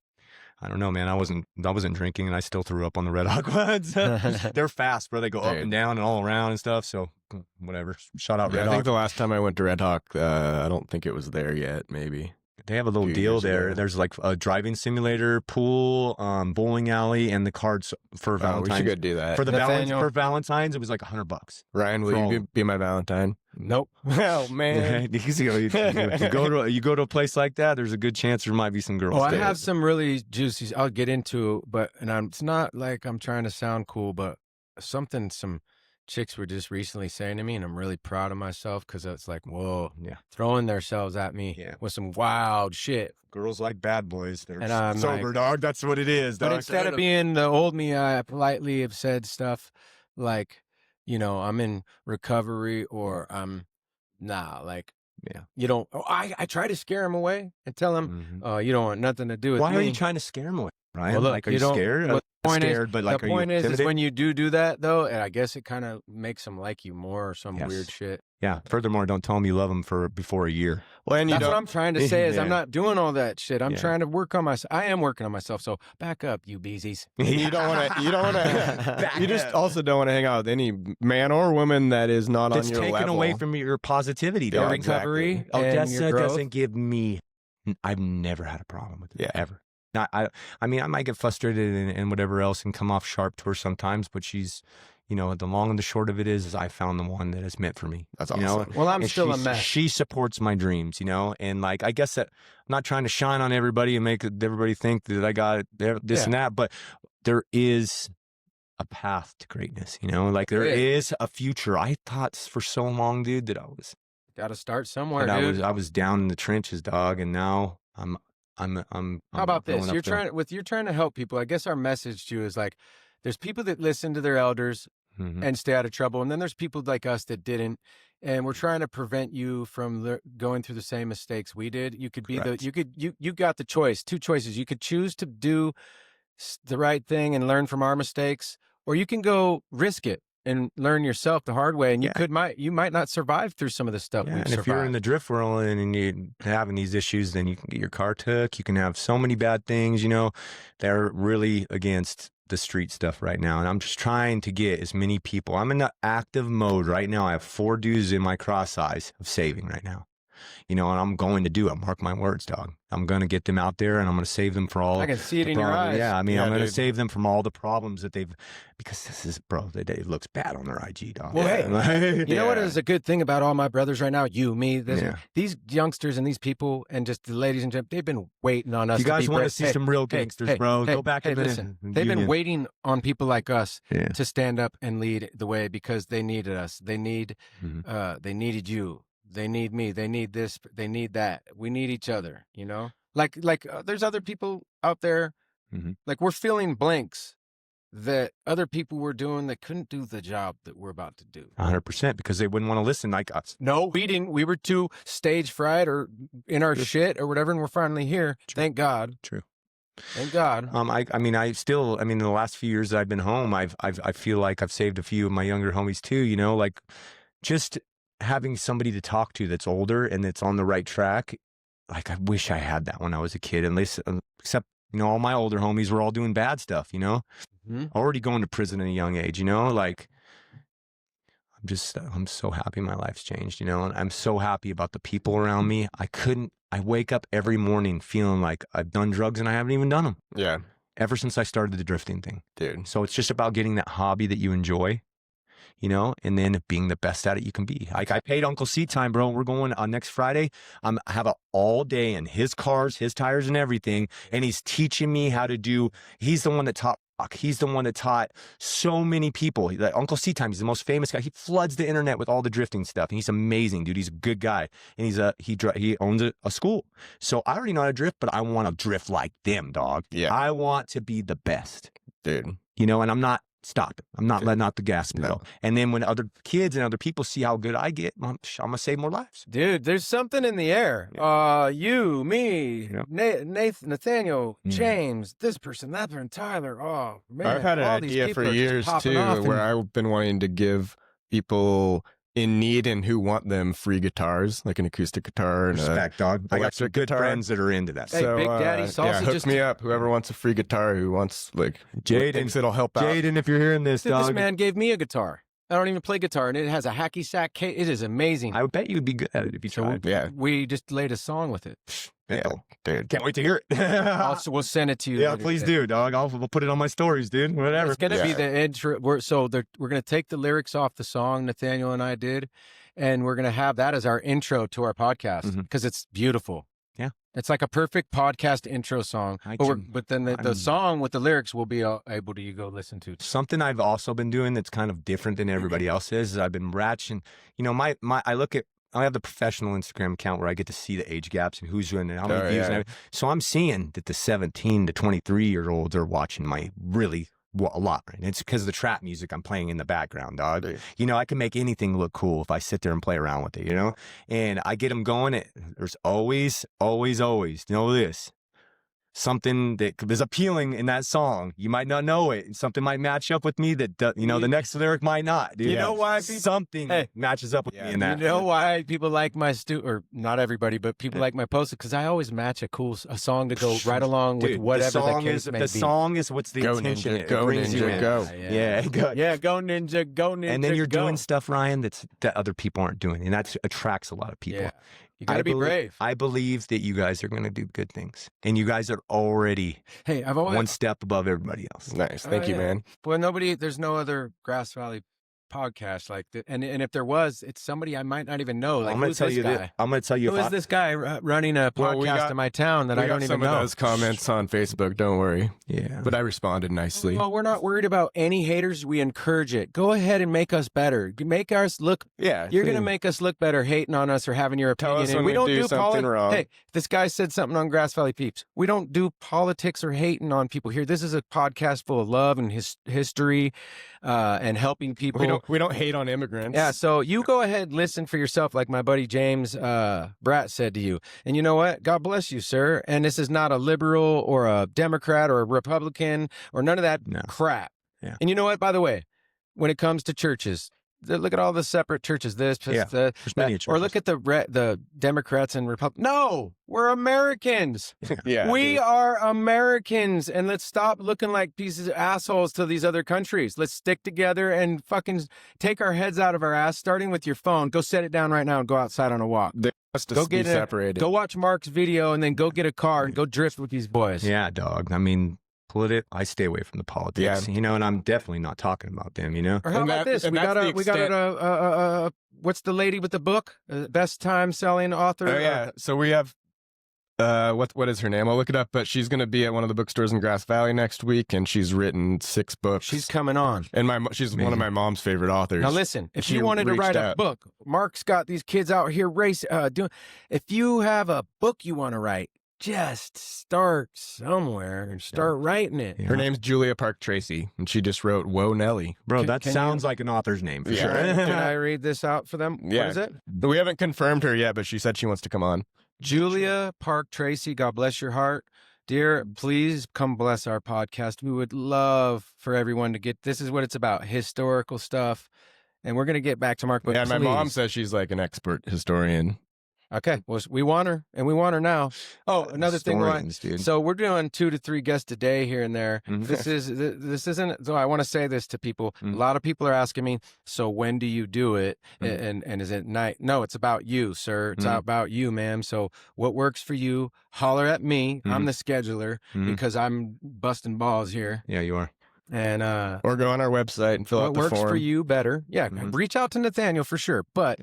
I don't know, man. I wasn't drinking, and I still threw up on the Red Hawk ones. They're fast, bro. They go up and down and all around and stuff. So whatever. Shout out Red Hawk. I think the last time I went to Red Hawk, I don't think it was there yet. Maybe. They have a little deal there. There's like a driving simulator, pool, bowling alley, and the cards for Valentine's. We should go do that. For Valentine's, it was like $100. Ryan, will you be my Valentine? Nope. Oh man. You go to a place like that, there's a good chance there might be some girls. Oh, I have some really juicy. I'll get into, it's not like I'm trying to sound cool, but some chicks were just recently saying to me, and I'm really proud of myself because it's like, whoa, throwing themselves at me with some wild shit. Girls like bad boys. They're sober, dog. That's what it is, dog. But instead of being the old me, I politely have said stuff like, you know, I'm in recovery, or I'm you don't. I try to scare them away and tell them, you don't want nothing to do with me. Why are you trying to scare them away, Ryan? Well, look, like, are you scared? The point is when you do that, though, and I guess it kind of makes them like you more or some weird shit. Yeah. Furthermore, don't tell them you love them before a year. Well, and that's what I'm trying to say is I'm not doing all that shit. I'm trying to work on myself. I am working on myself. So back up, you beesies. You don't want to. You just also don't want to hang out with any man or woman that is not on your level. It's taken away from your positivity. Your recovery. Odessa doesn't give me. I've never had a problem with it. Ever. I mean, I might get frustrated and whatever else and come off sharp to her sometimes, but she's, the long and the short of it is I found the one that is meant for me. That's awesome. Well, I'm And still a mess. She supports my dreams, and like, I guess that I'm not trying to shine on everybody and make everybody think that I got this and that, but there is a path to greatness, like there is a future. I thought for so long, dude, that I was got to start somewhere, dude. I was down in the trenches, dog, and now I'm How about this? You're trying to help people. I guess our message to you is like, there's people that listen to their elders and stay out of trouble, and then there's people like us that didn't, and we're trying to prevent you from going through the same mistakes we did. You could be you got the choice, two choices. You could choose to do the right thing and learn from our mistakes, or you can go risk it and learn yourself the hard way. And you might not survive through some of the stuff. And if you're in the drift world and you're having these issues, then you can get your car took. You can have so many bad things, they're really against the street stuff right now. And I'm just trying to get as many people. I'm in the active mode right now. I have 4 dudes in my cross eyes of saving right now. And I'm going to do it. Mark my words, dog. I'm going to get them out there, and I'm going to save them for all. I can see it in your eyes. Yeah, I'm going to save them from all the problems that because this is, bro, it looks bad on their IG, dog. Well, hey, you know what is a good thing about all my brothers right now? You, me, these youngsters and these people, and just the ladies and gentlemen, they've been waiting on us. You guys want to see some real gangsters, bro? Go back and listen. They've been waiting on people like us to stand up and lead the way because they needed us. They needed you. They need me. They need this. They need that. We need each other, Like there's other people out there, like we're filling blanks that other people were doing that couldn't do the job that we're about to do. 100%, because they wouldn't want to listen like us. No, we didn't. We were too stage fried or in our shit or whatever, and we're finally here. True. Thank God. True. Thank God. In the last few years that I've been home, I feel like I've saved a few of my younger homies too, like just having somebody to talk to that's older and that's on the right track. Like, I wish I had that when I was a kid. Except, all my older homies were all doing bad stuff, already going to prison at a young age, like, I'm so happy my life's changed, and I'm so happy about the people around me. I wake up every morning feeling like I've done drugs and I haven't even done them. Yeah. Ever since I started the drifting thing. Dude. So it's just about getting that hobby that you enjoy, and then being the best at it you can be. Like, I paid Uncle C time, bro. We're going on next Friday. I have all day in his cars, his tires and everything. And he's teaching me how to do, he's the one that taught rock. He's the one that taught so many people. Like, Uncle C time, he's the most famous guy. He floods the internet with all the drifting stuff. And he's amazing, dude. He's a good guy. And he owns a school. So I already know how to drift, but I want to drift like them, dog. Yeah. I want to be the best. Dude. And I'm not stopping. I'm not letting out the gas pedal. No. And then when other kids and other people see how good I get, I'm going to save more lives. Dude, there's something in the air. You, me, Nathaniel, James, this person, that person, Tyler. Oh, man. I've had an idea for years, too, where I've been wanting to give people in need and who want them free guitars, like an acoustic guitar and Respect, dog. I got some good friends that are into that. Hey, so, Big Daddy Salsa, hook me up. Whoever wants a free guitar, who wants Jaden, it'll help out. Jaden, if you're hearing this, dog. This man gave me a guitar. I don't even play guitar, and it has a hacky sack case. It is amazing. I would bet you'd be good at it if you tried. Yeah, we just laid a song with it. Yeah, dude, can't wait to hear it. We'll send it to you. Yeah, please do, dog. We'll put it on my stories, dude. Whatever. It's gonna be the intro. We're gonna take the lyrics off the song Nathaniel and I did, and we're gonna have that as our intro to our podcast because it's beautiful. Yeah, it's like a perfect podcast intro song. But then the song with the lyrics will be able to go listen to. Something I've also been doing that's kind of different than everybody else is I've been ratcheting. I have the professional Instagram account where I get to see the age gaps and who's doing it, how many views. So I'm seeing that the 17 to 23-year-olds are watching my a lot, right? And it's because of the trap music I'm playing in the background, dog. Right. I can make anything look cool if I sit there and play around with it, And I get them going. There's always know this. Something that is appealing in that song. You might not know it. Something might match up with me that, the next lyric might not. Dude. You know why? Something matches up with me in that. You know why people like my or not everybody, but people like my posts? Because I always match a song to go right along with whatever the case may be. The song is what's the intention. Ninja, go ninja, go. Yeah, go. Yeah, go ninja, go ninja. And then you're doing stuff, Ryan, that other people aren't doing. And that attracts a lot of people. You got to be brave. I believe that you guys are going to do good things, and you guys are already I've always one step above everybody else. Nice. Thank you, man. Well, there's no other Grass Valley podcast like that, and if there was, it's somebody I might not even know. Like, I'm going to tell you guy? I'm going to tell you who is this guy running a podcast in my town that I don't even know. Some of those comments on Facebook. Don't worry. Yeah, but I responded nicely. Well, we're not worried about any haters. We encourage it. Go ahead and make us better. Make us look. Yeah, you're gonna make us look better, hating on us or having your opinion. Tell us when we don't do something wrong. Hey, this guy said something on Grass Valley Peeps. We don't do politics or hating on people here. This is a podcast full of love and history and helping people. We don't hate on immigrants. Yeah, so you go ahead, listen for yourself, like my buddy James Bratt said to you. And you know what? God bless you, sir. And this is not a liberal or a Democrat or a Republican or none of that crap. Yeah. And you know what? By the way, when it comes to churches, look at all the separate churches. There's many churches. Or look at the Democrats and Republicans. No, we're Americans. Yeah, we are Americans, and let's stop looking like pieces of assholes to these other countries. Let's stick together and fucking take our heads out of our ass. Starting with your phone, go set it down right now and go outside on a walk. They must go be separated. Go watch Mark's video, and then go get a car and go drift with these boys. Yeah, dog. I mean, I stay away from the politics, and I'm definitely not talking about them, Or how about this? We got a what's the lady with the book? Best time-selling author? Oh, yeah. So we have, what is her name? I'll look it up, but she's going to be at one of the bookstores in Grass Valley next week, and she's written 6 books. She's coming on. And she's one of my mom's favorite authors. Now listen, if you wanted to write a book, Mark's got these kids out here doing. If you have a book you want to write, just start somewhere and start writing it. Her name's Julia Park Tracy, and she just wrote Whoa Nelly. Bro, that sounds like an author's name for sure. Can I read this out for them? Yeah. What is it? We haven't confirmed her yet, but she said she wants to come on. Julia Park Tracy, God bless your heart. Dear, please come bless our podcast. We would love for everyone to get, this is what it's about, historical stuff. And we're going to get back to Mark. Yeah, my mom says she's like an expert historian. Okay, well, we want her, and we want her now. Oh, another thing, dude. So we're doing 2 to 3 guests a day here and there. This isn't. So I want to say this to people. A lot of people are asking me, so when do you do it? And is it night? No, it's about you, sir. It's about you, ma'am. So what works for you? Holler at me. I'm the scheduler because I'm busting balls here. Yeah, you are. And or go on our website and fill out the form. What works for you better? Yeah, reach out to Nathaniel for sure. But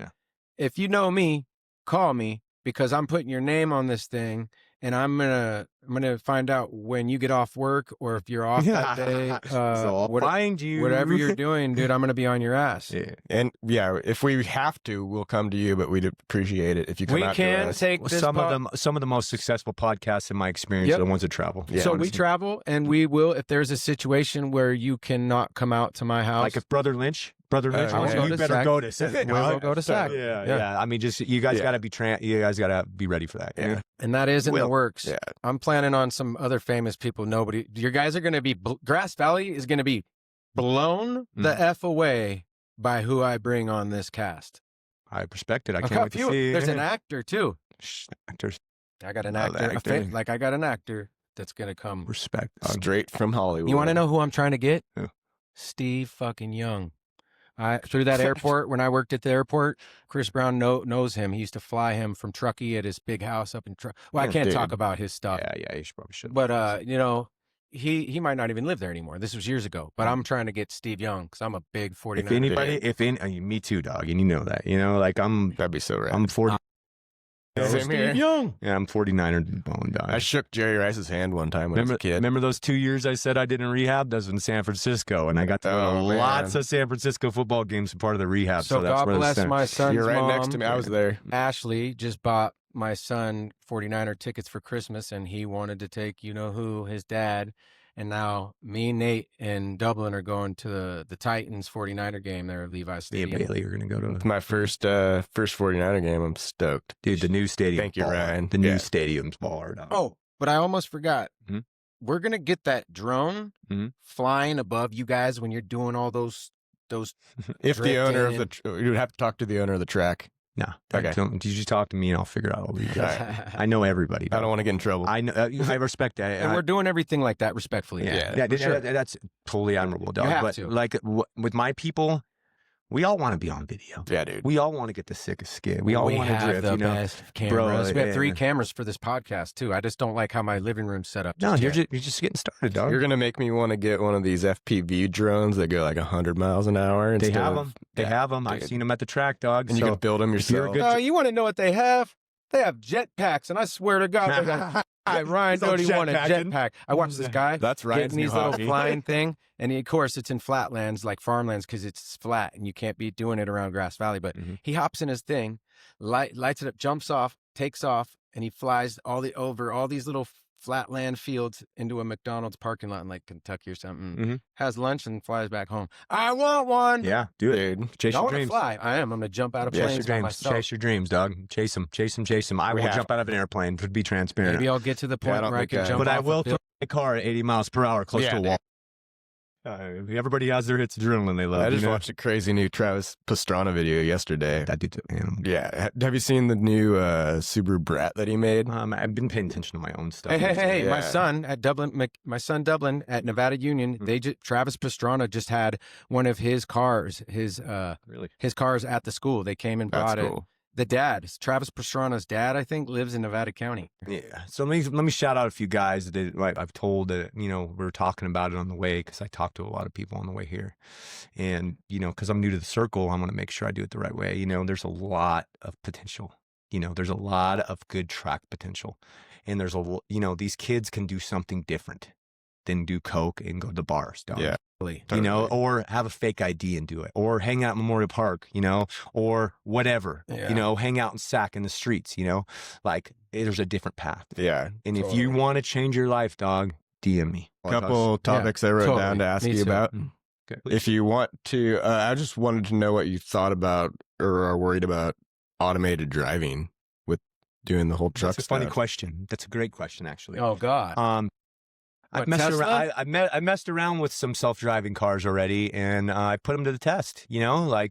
if you know me, call me, because I'm putting your name on this thing, and I'm gonna find out when you get off work, or if you're off that day. So I'll find you. Whatever you're doing, dude, I'm gonna be on your ass. Yeah. And if we have to, we'll come to you, but we'd appreciate it if you come out to us. Take this some of the most successful podcasts in my experience are the ones that travel. Yeah, so honestly, we travel, and we will, if there's a situation where you cannot come out to my house, like if Brother Lynch, you better go to SAC. We'll go to SAC. Yeah. I mean, just you guys got to be you guys got to be ready for that. Yeah. And that is in the works. Yeah. I'm planning on some other famous people. You guys are going to be, Grass Valley is going to be blown the F away by who I bring on this cast. I respect it. I can't wait to see. There's an actor too. Actors. I got an actor. I got an actor that's going to come. Respect. Straight from Hollywood. You want to know who I'm trying to get? Who? Steve fucking Young. Through that airport, when I worked at the airport, Chris Brown knows him. He used to fly him from Truckee at his big house up in Truckee. Well, I can't talk about his stuff. Yeah, you probably should. But, he might not even live there anymore. This was years ago. But I'm trying to get Steve Young because I'm a big 49er. Me too, dog. And you know that. That'd be so rad. I'm 40. Same here. Young. Yeah, I'm 49er bone dog. I shook Jerry Rice's hand one time when I was a kid. Remember those 2 years I said I did in rehab? That was in San Francisco, and I got to go to lots of San Francisco football games and part of the rehab. So God bless my son's You're right mom. next to me. I was there. Ashley just bought my son 49er tickets for Christmas, and he wanted to take you-know-who, his dad. And now me, Nate, and Dublin are going to the Titans 49er game there at Levi Stadium. Yeah, Bailey, you're going to go to it's my first 49er game. I'm stoked. Dude, the new stadium. Thank you, Ryan. The new stadium's baller. Oh, but I almost forgot. We're going to get that drone flying above you guys when you're doing all those if the owner of you would have to talk to the owner of the track. No. Okay. You just talk to me and I'll figure it out all these guys. I know everybody. I don't want to get in trouble. I know. I respect that. And we're doing everything like that respectfully. Yeah, sure. That's totally admirable, dog. You have but to. like with my people, We all want to be on video. Yeah, dude. We all want to get the sickest skid. We all want to have drift, the you know? best cameras. Bro, we have 3 yeah. cameras for this podcast too. I just don't like how my living room's set up. No, you're just getting started, dog. You're gonna make me want to get one of these FPV drones that go like 100 miles an hour. They have them. They have them. I've seen them at the track, dog. And you can build them yourself. Oh, you want to know what they have? They have jetpacks, and I swear to God, they're like, "Hi, Ryan, don't you want a jetpack?" I watched this guy. That's Ryan's getting new these hobby. little flying thing, and of course it's in flatlands like farmlands because it's flat and you can't be doing it around Grass Valley. But he hops in his thing, lights it up, jumps off, takes off, and he flies over all these little flatland fields into a McDonald's parking lot in like Kentucky or something. Has lunch and flies back home. I want one. Yeah, do it, dude. Chase your dreams. Fly. I am. I'm gonna jump out of planes by myself. Chase your dreams, dog. Chase them. Chase them. Chase them. I will jump out of an airplane to be transparent. Maybe I'll get to the point where I can jump. But off I will a throw my car at 80 miles per hour close to a wall. Everybody has their hits of adrenaline they love. I just watched a crazy new Travis Pastrana video yesterday. That dude's an animal. Yeah. Have you seen the new Subaru Brat that he made? I've been paying attention to my own stuff. Hey, my son at Dublin at Nevada Union, Travis Pastrana just had one of his cars, his cars at the school. They came and brought it. The dad, Travis Pastrana's dad, I think, lives in Nevada County. Yeah. So let me shout out a few guys that I've told that, we were talking about it on the way because I talked to a lot of people on the way here. And, because I'm new to the circle, I want to make sure I do it the right way. There's a lot of potential. There's a lot of good track potential. And there's these kids can do something different than do coke and go to the bars, dog. Yeah. Totally. Or have a fake ID and do it, or hang out at Memorial Park, or whatever, hang out in Sac in the streets, like there's a different path. Yeah. And if you want to change your life, dog, DM me. Couple topics I wrote down to ask you about. Okay, if you want to, I just wanted to know what you thought about or are worried about automated driving with doing the whole truck That's a funny question. That's a great question, actually. Oh, God. I messed around with some self-driving cars already, and I put them to the test. I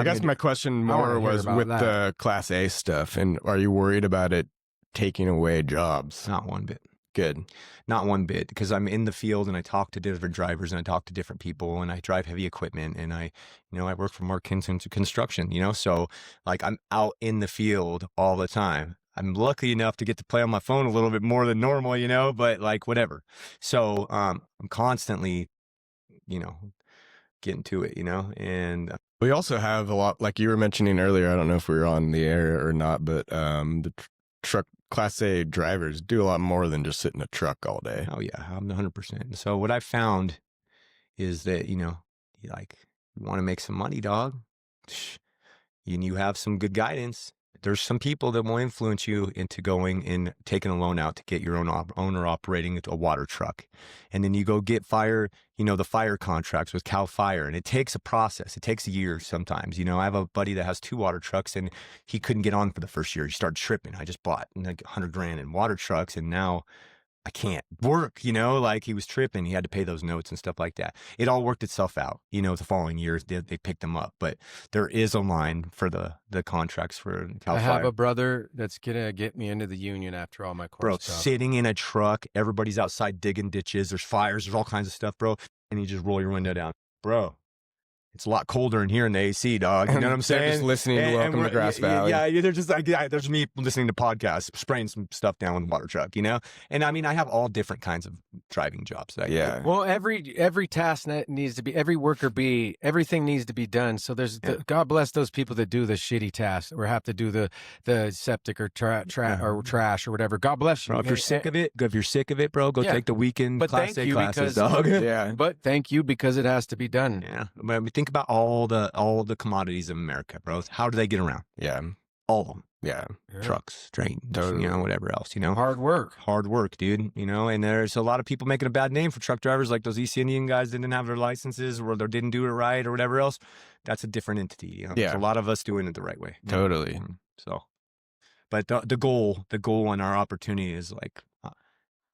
guess my question more was with the Class A stuff, and are you worried about it taking away jobs? Not one bit. Good. Not one bit, because I'm in the field and I talk to different drivers and I talk to different people and I drive heavy equipment and I work for Mark Bowden construction. So like I'm out in the field all the time. I'm lucky enough to get to play on my phone a little bit more than normal, but like whatever. So I'm constantly, getting to it, and we also have a lot, like you were mentioning earlier, I don't know if we were on the air or not, but the truck Class A drivers do a lot more than just sit in a truck all day. Oh yeah, I'm 100%. So what I found is that, you want to make some money, dog, and you have some good guidance. There's some people that will influence you into going and taking a loan out to get your own owner operating a water truck. And then you go get the fire contracts with Cal Fire. And it takes a process. It takes a year sometimes. I have a buddy that has 2 water trucks and he couldn't get on for the first year. He started tripping. I just bought like $100,000 in water trucks and now I can't work, like he was tripping. He had to pay those notes and stuff like that. It all worked itself out, the following years they picked them up. But there is a line for the contracts for Cal Fire. I have a brother that's going to get me into the union after all my course. Bro, stuff. Sitting in a truck, everybody's outside digging ditches. There's fires. There's all kinds of stuff, bro. And you just roll your window down. Bro, it's a lot colder in here in the AC, dog. You know what I'm saying? They're just listening to Welcome to Grass Valley. Yeah, they're just like, there's me listening to podcasts, spraying some stuff down with a water truck, And I mean, I have all different kinds of driving jobs. Well, every task that needs to be, everything needs to be done. So God bless those people that do the shitty tasks or have to do the septic or trash or whatever. God bless you. Bro, if you're sick of it, bro, go take the weekend Class A classes, dog. But thank you because it has to be done. Yeah. But think about all the commodities of America, bro. How do they get around? Yeah. All of them. Yeah. Trucks, trains, whatever else, Hard work, dude, and there's a lot of people making a bad name for truck drivers, like those East Indian guys didn't have their licenses or they didn't do it right or whatever else. That's a different entity, Yeah. There's a lot of us doing it the right way. Totally. So, but the goal and our opportunity is like,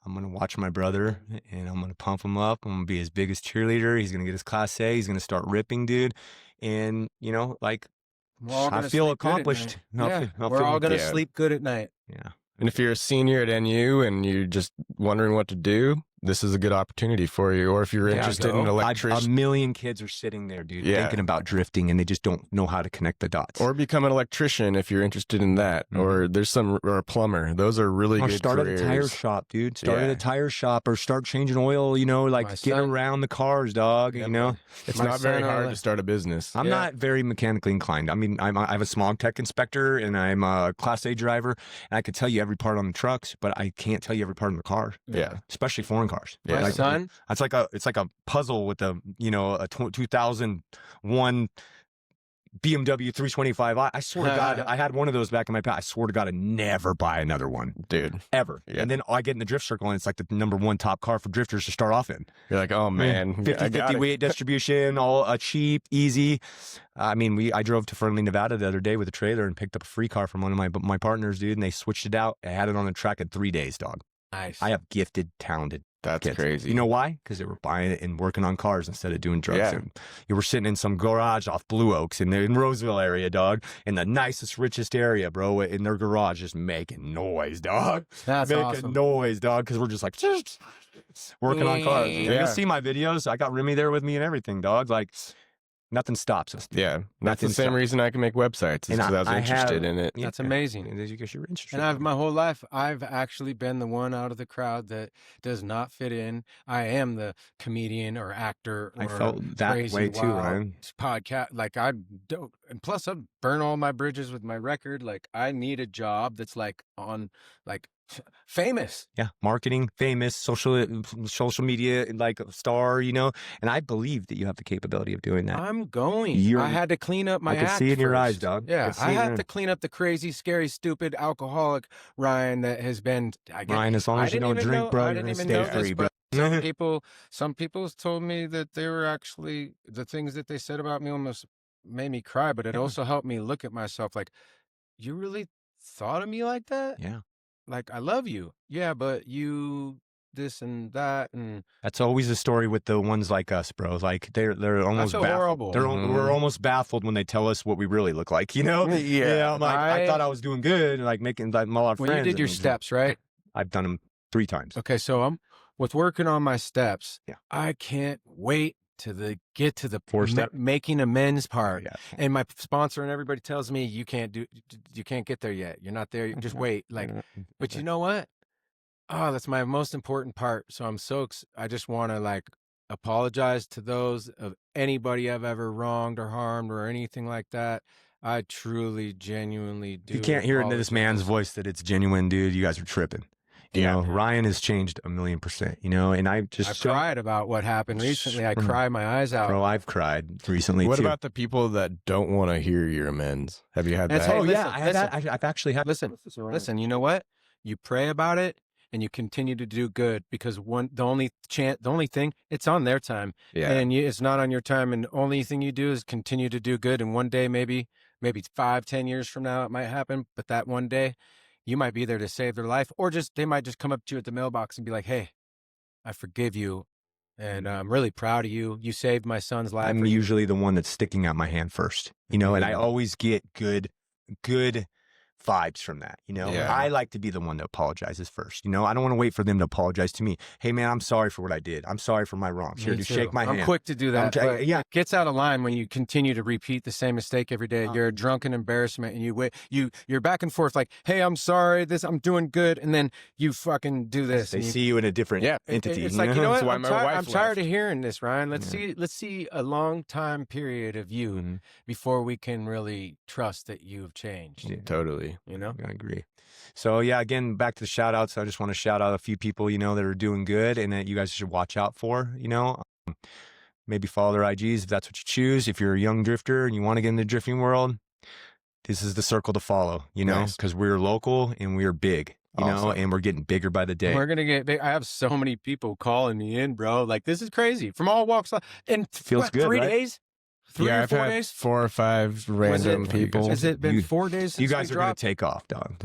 I'm going to watch my brother and I'm going to pump him up. I'm going to be his biggest cheerleader. He's going to get his Class A. He's going to start ripping, dude. And, I feel accomplished. We're all going to sleep good at night. Yeah. And if you're a senior at NU and you're just wondering what to do, this is a good opportunity for you. Or if you're interested in electrician, a million kids are sitting there, dude, thinking about drifting, and they just don't know how to connect the dots. Or become an electrician if you're interested in that. Or there's or a plumber. Those are really good start careers. at a tire shop, dude. Start at a tire shop, or start changing oil. You know, like get around the cars, dog. You know, it's not very hard to start a business. I'm not very mechanically inclined. I mean, I have a smog tech inspector, and I'm a Class A driver, and I could tell you every part on the trucks, but I can't tell you every part on the car. Yeah, especially foreign cars. Yeah, my son, it's like a puzzle with a 2001 BMW 325i. I swear to God, I had one of those back in my past. I swear to God, I'd never buy another one, dude, ever. Yeah. And then I get in the drift circle, and it's like the #1 top car for drifters to start off in. You're like, oh man, 50/50 weight distribution, all cheap, easy. I mean, I drove to Fernley, Nevada the other day with a trailer and picked up a free car from one of my partners, dude, and they switched it out. I had it on the track in 3 days, dog. Nice. I have gifted, talented. That's kids. crazy. You know why? Because they were buying it and working on cars instead of doing drugs. Yeah. And you were sitting in some garage off Blue Oaks in Roseville area, dog, in the nicest, richest area, bro, in their garage, just making noise, dog. That's making awesome. noise, dog, because we're just like working on cars. Yeah. You can see my videos. I got Remy there with me and everything, dog. Like, nothing stops us. Yeah, that's the same reason I can make websites. Because I was interested in it. That's amazing. Because you're interested. And my whole life, I've actually been the one out of the crowd that does not fit in. I am the comedian or actor. Or I felt that crazy, way too, Ryan. Podcast, like I don't. And plus, I burn all my bridges with my record. Like I need a job that's like on like. Famous. Yeah, marketing, famous, social media, like a star, you know. And I believe that you have the capability of doing that. I'm going. I had to clean up my act. I can see it in your first. eyes, dog. Yeah, I had to clean up the crazy, scary, stupid alcoholic Ryan that has been. Ryan, as long as you don't drink, bro, you're gonna stay free, bro. Some people told me that they were actually the things that they said about me almost made me cry, but it also helped me look at myself like, you really thought of me like that? Yeah. Like, I love you. Yeah, but you this and that. And that's always the story with the ones like us, bro. Like they're almost horrible. We're almost baffled when they tell us what we really look like, you know? Yeah. I'm like, I thought I was doing good, like making like a lot of friends. Well, you did your steps, right? I've done them 3 times. Okay, so I'm with working on my steps. Yeah. I can't wait to get to the 4-step making amends part. Yeah. And my sponsor and everybody tells me you can't get there yet. You're not there. You just wait. Like, but you know what? Oh, that's my most important part. So I just want to like apologize to those of anybody I've ever wronged or harmed or anything like that. I truly, genuinely do. You can't hear it in this man's voice that it's genuine, dude. You guys are tripping. You know, Ryan has changed 1,000,000%, you know, and I cried about what happened recently. I cried my eyes out. Bro, I've cried recently, What too. about the people that don't want to hear your amends? Have you had that? Hey, I've actually had. Listen, you know what? You pray about it and you continue to do good because the only thing, it's on their time. Yeah. And it's not on your time. And the only thing you do is continue to do good. And one day, maybe 5-10 years from now, it might happen. But that one day, you might be there to save their life, or they might just come up to you at the mailbox and be like, hey, I forgive you. And I'm really proud of you. You saved my son's life. I'm usually the one that's sticking out my hand first, you know, and I always get good vibes from that, you know. Yeah. I like to be the one that apologizes first, you know. I don't want to wait for them to apologize to me. Hey man, I'm sorry for what I did. I'm sorry for my wrongs. Here, just shake my hand. I'm quick to do that. Yeah, it gets out of line when you continue to repeat the same mistake every day. You're a drunken embarrassment, and you're back and forth like, hey, I'm sorry, I'm doing good, and then you fucking do this. They see you in a different entity. It's like, you know what? I'm tired of hearing this, Ryan. Let's see a long time period of you before we can really trust that you've changed. Yeah, totally. You know, I agree. So yeah, again, back to the shout outs. I just want to shout out a few people, you know, that are doing good and that you guys should watch out for, you know. Maybe follow their IGs if that's what you choose. If you're a young drifter and you want to get in the drifting world, this is the circle to follow, you know, because we're local and we're big, you know, and we're getting bigger by the day. We're going to get big. I have so many people calling me in, bro. Like, this is crazy from all walks of life. And feels good, 3 right? days? 3 or 4 days? 4 or 5 random people. Has it been 4 days since you guys we are going dropped? to take off, dog.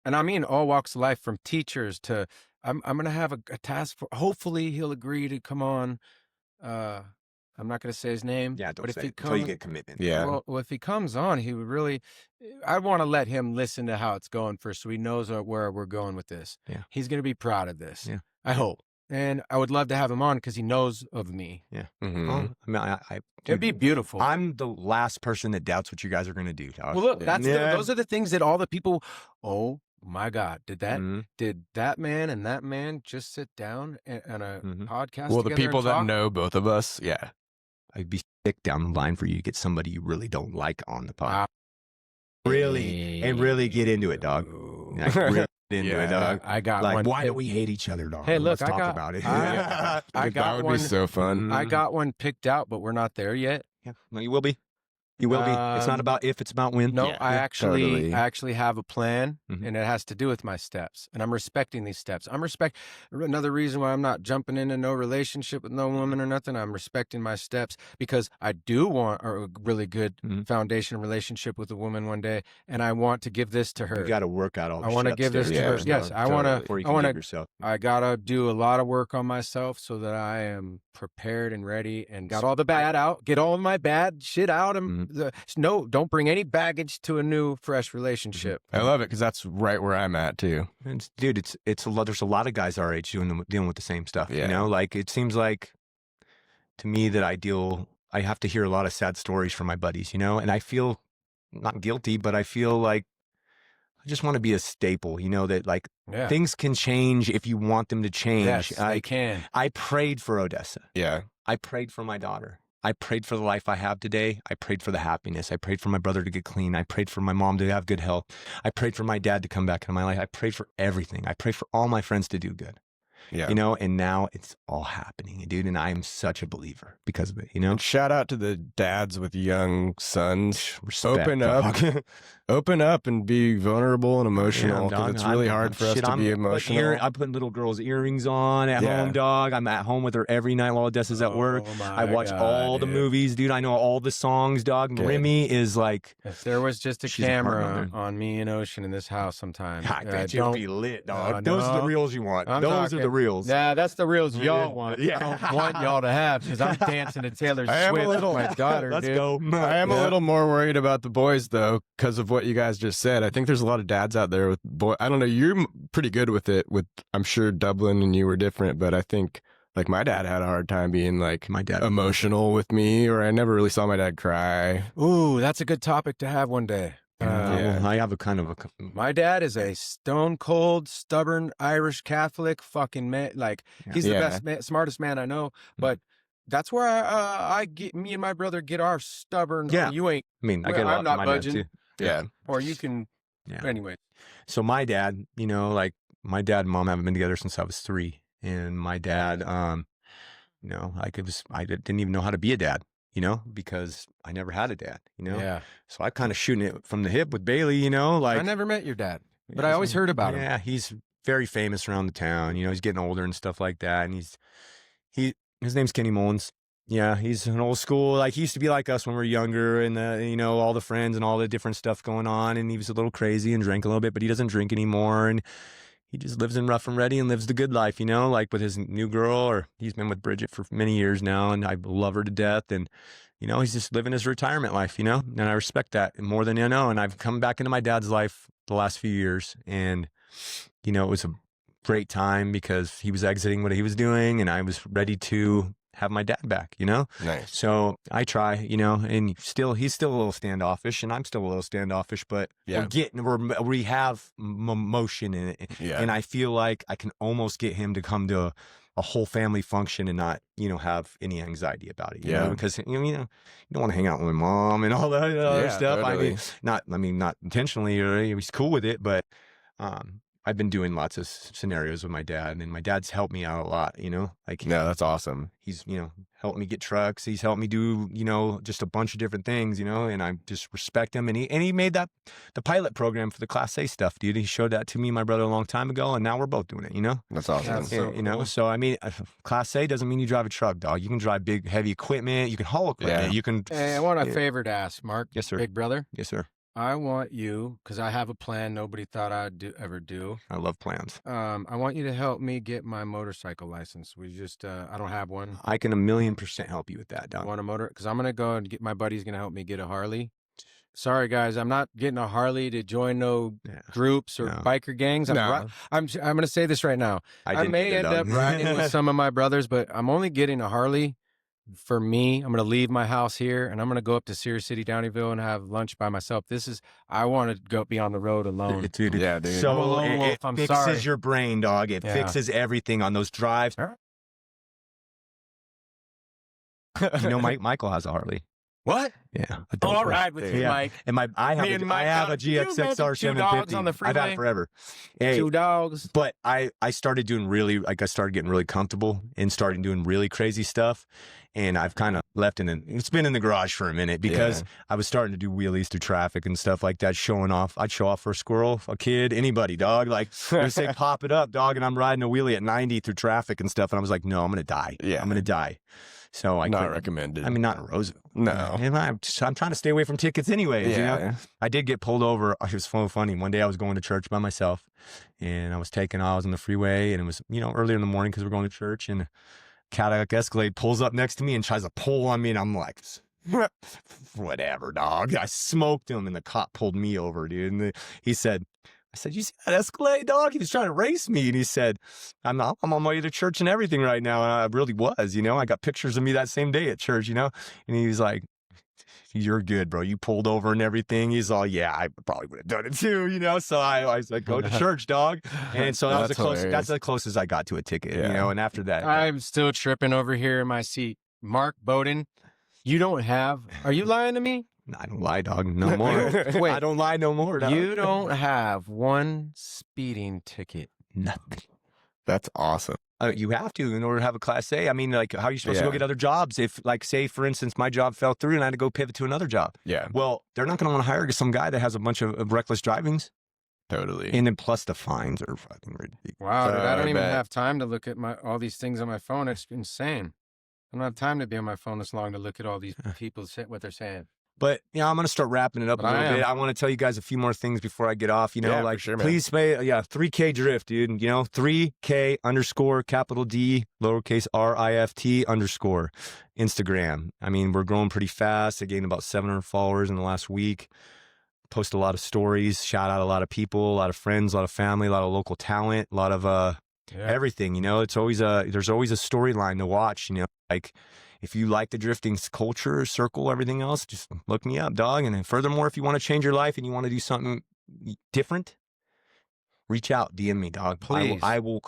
And I mean all walks of life, from teachers to I'm going to have a task for. Hopefully he'll agree to come on. I'm not going to say his name. Yeah, don't but say if he it until you get commitment. Yeah. Well, if he comes on, he would really. I want to let him listen to how it's going first, so he knows where we're going with this. Yeah. He's going to be proud of this. Yeah. I hope. and I would love to have him on because he knows of me. Yeah. Mhm. Well, I mean, It'd dude, be beautiful. I'm the last person that doubts what you guys are going to do, dog. Well, look, Yeah. those are the things that all the people. Oh my God, did that Mhm. man and that man just sit down on a Mhm. podcast? Well, the together and people that talk? know both of us, yeah. I'd be sick down the line for you to get somebody you really don't like on the pod. Wow. Really get into it, dog. Like, really get into it, dog. I got Like, one. why do we hate each other, dog? Hey, look, Let's talk about it. I that got would one. be so fun. I got one picked out, but we're not there yet. Yeah, well, you will be. You will be. It's not about if, it's about when. No, Yeah, I totally. actually have a plan, Mhm. and it has to do with my steps, and I'm respecting these steps. Another reason why I'm not jumping into no relationship with no woman or nothing. I'm respecting my steps because I do want a really good Mhm. foundation relationship with a woman one day, and I want to give this to her. You got to work out all the I want to shit give this to upstairs her. first, Yes, dog, I want to. before you I can want give to. yourself. I gotta do a lot of work on myself so that I am prepared and ready and got all the bad out, get all my bad shit out, and no, don't bring any baggage to a new, fresh relationship. I love it because that's right where I'm at too. Dude, it's a lot. There's a lot of guys our age dealing with the same stuff. Yeah. You know, like it seems like to me that I have to hear a lot of sad stories from my buddies. You know, and I feel not guilty, but I feel like I just want to be a staple. You know that like Yeah. things can change if you want them to change. Yes, they can. I prayed for Odessa. Yeah. I prayed for my daughter. I prayed for the life I have today. I prayed for the happiness. I prayed for my brother to get clean. I prayed for my mom to have good health. I prayed for my dad to come back into my life. I prayed for everything. I prayed for all my friends to do good. Yeah. You know, and now it's all happening, dude. And I am such a believer because of it, you know? And shout out to the dads with young sons. Respect, Open up and be vulnerable and emotional because dog. it's really hard for us to be emotional. I put little girls' earrings on at Yeah. home, dog. I'm at home with her every night while Odessa's at work. Oh my I watch God, all the dude. movies, dude. I know all the songs, dog. Good. Remy is like, If there was just a She's a camera partner. on me and Ocean in this house sometime, I bet you'd be lit, dog. No, Those are the no. reels you want. I'm Those are talking- the reels. Yeah, that's the reels y'all Yeah. want. Yeah. I don't want y'all to have because I'm dancing to Taylor I am a Swift with little- my daughter, Let's dude. go. I am a Yeah. little more worried about the boys though because of what you guys just said. I think there's a lot of dads out there with boy. I don't know. You're pretty good with it. With I'm sure Dublin and you were different, but I think like my dad had a hard time being like My dad. emotional with me, or I never really saw my dad cry. Ooh, that's a good topic to have one day. Yeah. Well, I have a kind of a. My dad is a stone cold, stubborn Irish Catholic fucking man. Like he's the Yeah. best, man, smartest man I know. But that's where I get me and my brother get our stubborn. Yeah. You ain't, I mean, I Well, get a lot I'm from not my budging. dad too. Yeah. or you can. Yeah. Anyway, So my dad, you know, like my dad and mom haven't been together since I was 3, and my dad, you know, like I didn't even know how to be a dad, you know, because I never had a dad, you know. yeah. So I kind of shooting it from the hip with Bailey, you know, like I never met your dad, but I always heard about him. Yeah, he's very famous around the town. You know, he's getting older and stuff like that. And his name's Kenny Mullins. Yeah, he's an old school. Like he used to be like us when we were younger, and you know, all the friends and all the different stuff going on. And he was a little crazy and drank a little bit, but he doesn't drink anymore. And he just lives in Rough and Ready and lives the good life, you know, like with his new girl, or he's been with Bridget for many years now, and I love her to death. And you know, he's just living his retirement life, you know, and I respect that more than you know. And I've come back into my dad's life the last few years, and you know, it was a great time because he was exiting what he was doing, and I was ready to have my dad back, you know? Nice. So I try, you know, and he's still a little standoffish, and I'm still a little standoffish, but Yeah. we have motion in it. Yeah. And I feel like I can almost get him to come to a whole family function and not, you know, have any anxiety about it, you know? Because, you don't want to hang out with my mom and all that other Yeah, stuff. totally. I mean, not intentionally, or he's cool with it, but, I've been doing lots of scenarios with my dad, and my dad's helped me out a lot, you know, like No, that's awesome. he's, you know, helped me get trucks. He's helped me do, you know, just a bunch of different things, you know, and I just respect him. And he made the pilot program for the Class A stuff, dude. He showed that to me and my brother a long time ago, and now we're both doing it, you know? That's awesome. That's Yeah, so you know, cool. so I mean, Class A doesn't mean you drive a truck, dog. You can drive big, heavy equipment. You can haul equipment. Yeah. You can. Hey, I want a Yeah. favor to ask, Mark. Yes, sir. Big brother. Yes, sir. I want you, because I have a plan nobody thought I'd ever do. I love plans. I want you to help me get my motorcycle license. We just, I don't have one. I can 1,000,000% help you with that, I dog. want a motor, because I'm going to go and get, my buddy's going to help me get a Harley. sorry guys, I'm not getting a Harley to join no groups or biker gangs. I'm going to say this right now. I may end up riding with some of my brothers, but I'm only getting a Harley for me. I'm going to leave my house here and I'm going to go up to Sears City, Downeyville and have lunch by myself. I want to go be on the road alone. Dude. So I'm a lone wolf. I'm fixes sorry. your brain, dog. It fixes everything on those drives. You know, Michael has a Harley. What? Yeah. I'll ride with you, Mike. And I have a GXXR 750. On the freeway? I've had it forever. Hey, 2 dogs. But I started doing I started getting really comfortable and started doing really crazy stuff. And I've kind of left it's been in the garage for a minute because I was starting to do wheelies through traffic and stuff like that, showing off. I'd show off for a squirrel, a kid, anybody, dog. Like, they say, pop it up, dog. And I'm riding a wheelie at 90 through traffic and stuff. And I was like, no, I'm going to die. Yeah. I'm going to die. So not recommended. I mean, not in Roseville. No. I'm trying to stay away from tickets anyways. You know? I did get pulled over. It was so funny. One day I was going to church by myself and I was on the freeway and it was, earlier in the morning because we're going to church, and Cadillac Escalade pulls up next to me and tries to pull on me, and I'm like, whatever, dog. I smoked him and the cop pulled me over, dude. And I said, you see that Escalade, dog? He was trying to race me. And he said, I'm on my way to church and everything right now. And I really was, I got pictures of me that same day at church, And he was like, you're good, bro. You pulled over and everything. He's all, yeah, I probably would have done it too, So I was like, go to church, dog. And so that's the closest I got to a ticket, And after that, I'm still tripping over here in my seat. Mark Bowden, are you lying to me? I don't lie, dog, no more. Wait, I don't lie no more, dog. You don't have one speeding ticket. Nothing. That's awesome. You have to in order to have a Class A. I mean, like, how are you supposed to go get other jobs if, like, say, for instance, my job fell through and I had to go pivot to another job? Yeah. Well, they're not going to want to hire some guy that has a bunch of reckless drivings. Totally. And then plus the fines are fucking ridiculous. Wow, dude, I don't even have time to look at all these things on my phone. It's insane. I don't have time to be on my phone this long to look at all these people what they're saying. But, I'm going to start wrapping it up a little bit. I want to tell you guys a few more things before I get off, for sure, man. Please pay, 3K drift, dude, 3K _ capital D, lowercase RIFT _ Instagram. I mean, we're growing pretty fast. I gained about 700 followers in the last week. Post a lot of stories, shout out a lot of people, a lot of friends, a lot of family, a lot of local talent, a lot of everything, It's always there's always a storyline to watch, like, if you like the drifting culture, circle, everything else, just look me up, dog. And then furthermore, if you want to change your life and you want to do something different, reach out, DM me, dog. Please. I will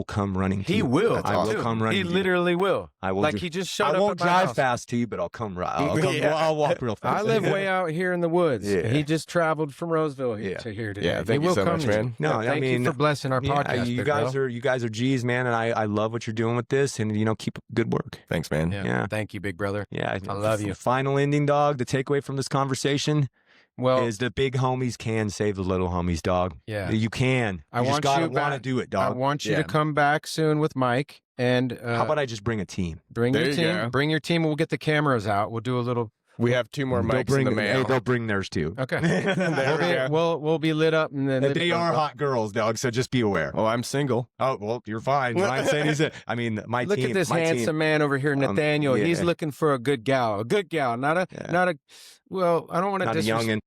come running to you. He will. I will come running to you. He literally will. I will. Like, he just showed up. I won't at my drive house. fast to you, but I'll come right. I'll walk real fast. I live way out here in the woods. Yeah. He just traveled from Roseville to here today. Yeah, thank you so much, man. No, thank you for blessing our podcast. You guys are G's, man, and I love what you're doing with this, and keep up good work. Thanks, man. Yeah. Thank you, big brother. Yeah, I love you. Final ending, dog. The takeaway from this conversation is the big homies can save the little homies, dog. Yeah. You can. I want you to do it, dog. I want you to come back soon with Mike. And how about I just bring a team? Bring your team. Bring your team and we'll get the cameras out. We'll do a little. We have 2 more mics in the mail. They'll bring theirs too. Okay. We'll be lit up. And then they are hot girls, dog, so just be aware. Oh, I'm single. Oh, well, you're fine. Ryan's saying my Look team. at this handsome man over here, Nathaniel. He's looking for a good gal. A good gal. Not a well, I don't want to youngin'.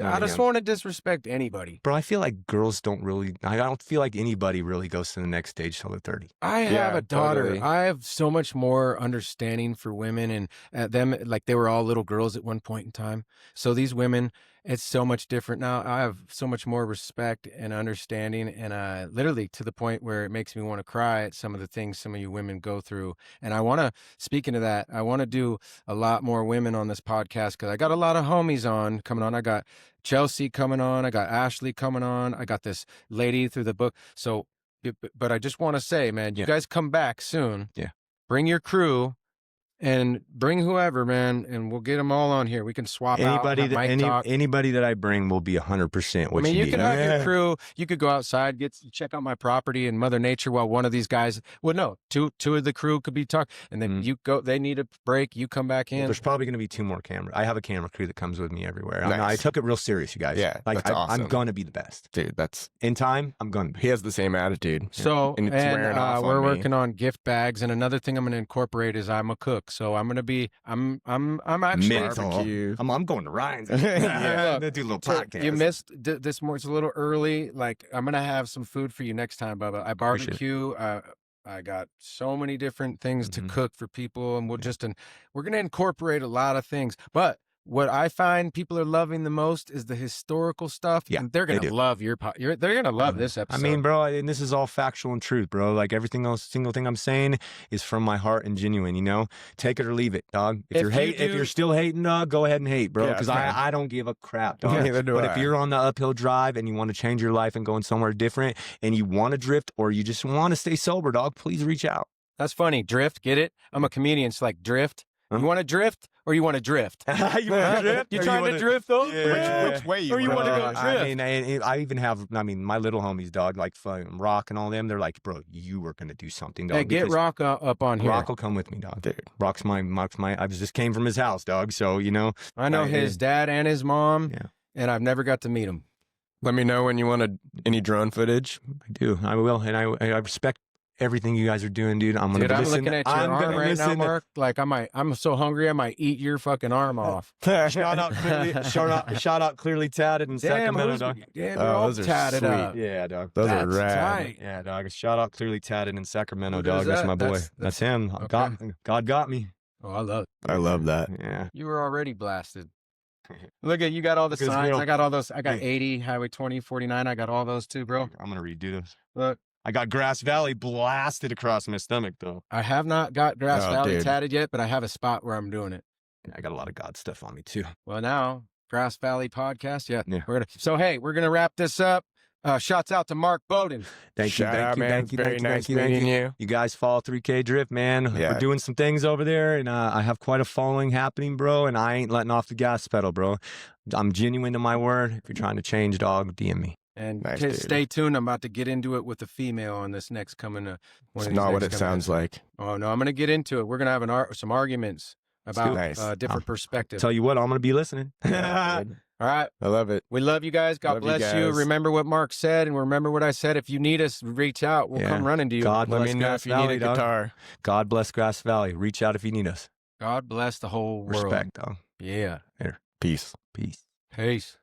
I just want to disrespect anybody. Bro, I feel like girls I don't feel like anybody really goes to the next stage till they're 30. I have a daughter. Totally. I have so much more understanding for women and them, like they were all little girls at one point in time. So these women, it's so much different now. I have so much more respect and understanding, and literally to the point where it makes me want to cry at some of the things some of you women go through. And I want to, speaking of that, I want to do a lot more women on this podcast because I got a lot of homies coming on. I got Chelsea coming on. I got Ashley coming on. I got this lady through the book. So, but I just want to say, man, you guys come back soon. Yeah. Bring your crew. And bring whoever, man, and we'll get them all on here. We can swap anybody out. Anybody that I bring will be 100% what you need. You can have your crew. You could go outside, check out my property and Mother Nature while one of these guys. Well, no, two of the crew could be talking, and then you go. They need a break. You come back in. Well, there's probably going to be 2 more cameras. I have a camera crew that comes with me everywhere. Nice. I took it real serious, you guys. Yeah, like awesome. I'm gonna be the best, dude. That's in time. I'm gonna be. He has the same attitude. So and it's wearing off we're on working on gift bags, and another thing I'm going to incorporate is I'm a cook. So I'm actually barbecue. I'm going to Ryan's. Yeah. Do a little podcast. You missed this morning. It's a little early. Like, I'm gonna have some food for you next time, Bubba. I barbecue. I got so many different things to cook for people, and we're gonna incorporate a lot of things. But what I find people are loving the most is the historical stuff. Yeah, and they're gonna love they're gonna love this episode. I mean, bro, and this is all factual and truth, bro. Like everything else, single thing I'm saying is from my heart and genuine. You know, take it or leave it, dog. If you're still hating, dog, go ahead and hate, bro. Because I don't give a crap, dog. Neither do but I. if you're on the uphill drive and you want to change your life and going somewhere different, and you want to drift or you just want to stay sober, dog, please reach out. That's funny. Drift, get it? I'm a comedian. It's like drift. Huh? You want to drift or you want to drift? You want to drift? You trying to drift though? Yeah. Which way you or you want to go drift? I mean, I even have, my little homies, dog, like Rock and all them. They're like, bro, you were gonna do something, dog. Hey, get Rock up on here. Rock will come with me, dog. Dude. Rock's my. I just came from his house, dog. So you know, I know his dad and his mom. Yeah. And I've never got to meet him. Let me know when you want any drone footage. I do. I will, and I respect everything you guys are doing, dude. I'm gonna listen. I'm looking at your arm right now, Mark. Like I'm so hungry, I might eat your fucking arm off. shout out, clearly tatted in Sacramento, dog. Yeah, they're all tatted sweet. up. Yeah, dog. Those are rad. Tight. Yeah, dog. Shout out, clearly tatted in Sacramento, dog. That's That's my boy. that's him. okay. God got me. Oh, I love it. I love that. Yeah. You were already blasted. Look at you got all the signs. I got all those. I got 80, Highway 20, 49. I got all those too, bro. I'm gonna redo this. Look. I got Grass Valley blasted across my stomach, though. I have not got Grass Valley tatted yet, but I have a spot where I'm doing it. Yeah, I got a lot of God stuff on me, too. Well, now, Grass Valley podcast. Yeah. We're gonna wrap this up. Shouts out to Mark Bowden. Thank you. Very nice meeting you. You guys follow 3K Drift, man. Yeah. We're doing some things over there, and I have quite a following happening, bro, and I ain't letting off the gas pedal, bro. I'm genuine to my word. If you're trying to change, dog, DM me. And stay tuned. I'm about to get into it with a female on this next coming. It's not what it sounds like. Oh, no, I'm going to get into it. We're going to have some arguments about different perspectives. Tell you what, I'm going to be listening. All right. I love it. We love you guys. God bless you. Remember what Mark said and remember what I said. If you need us, reach out. We'll come running to you. God Let bless me know Grass if you need Valley, a dog. guitar. God bless Grass Valley. Reach out if you need us. God bless the whole world. Respect, dog. Yeah. Peace. Peace. Peace.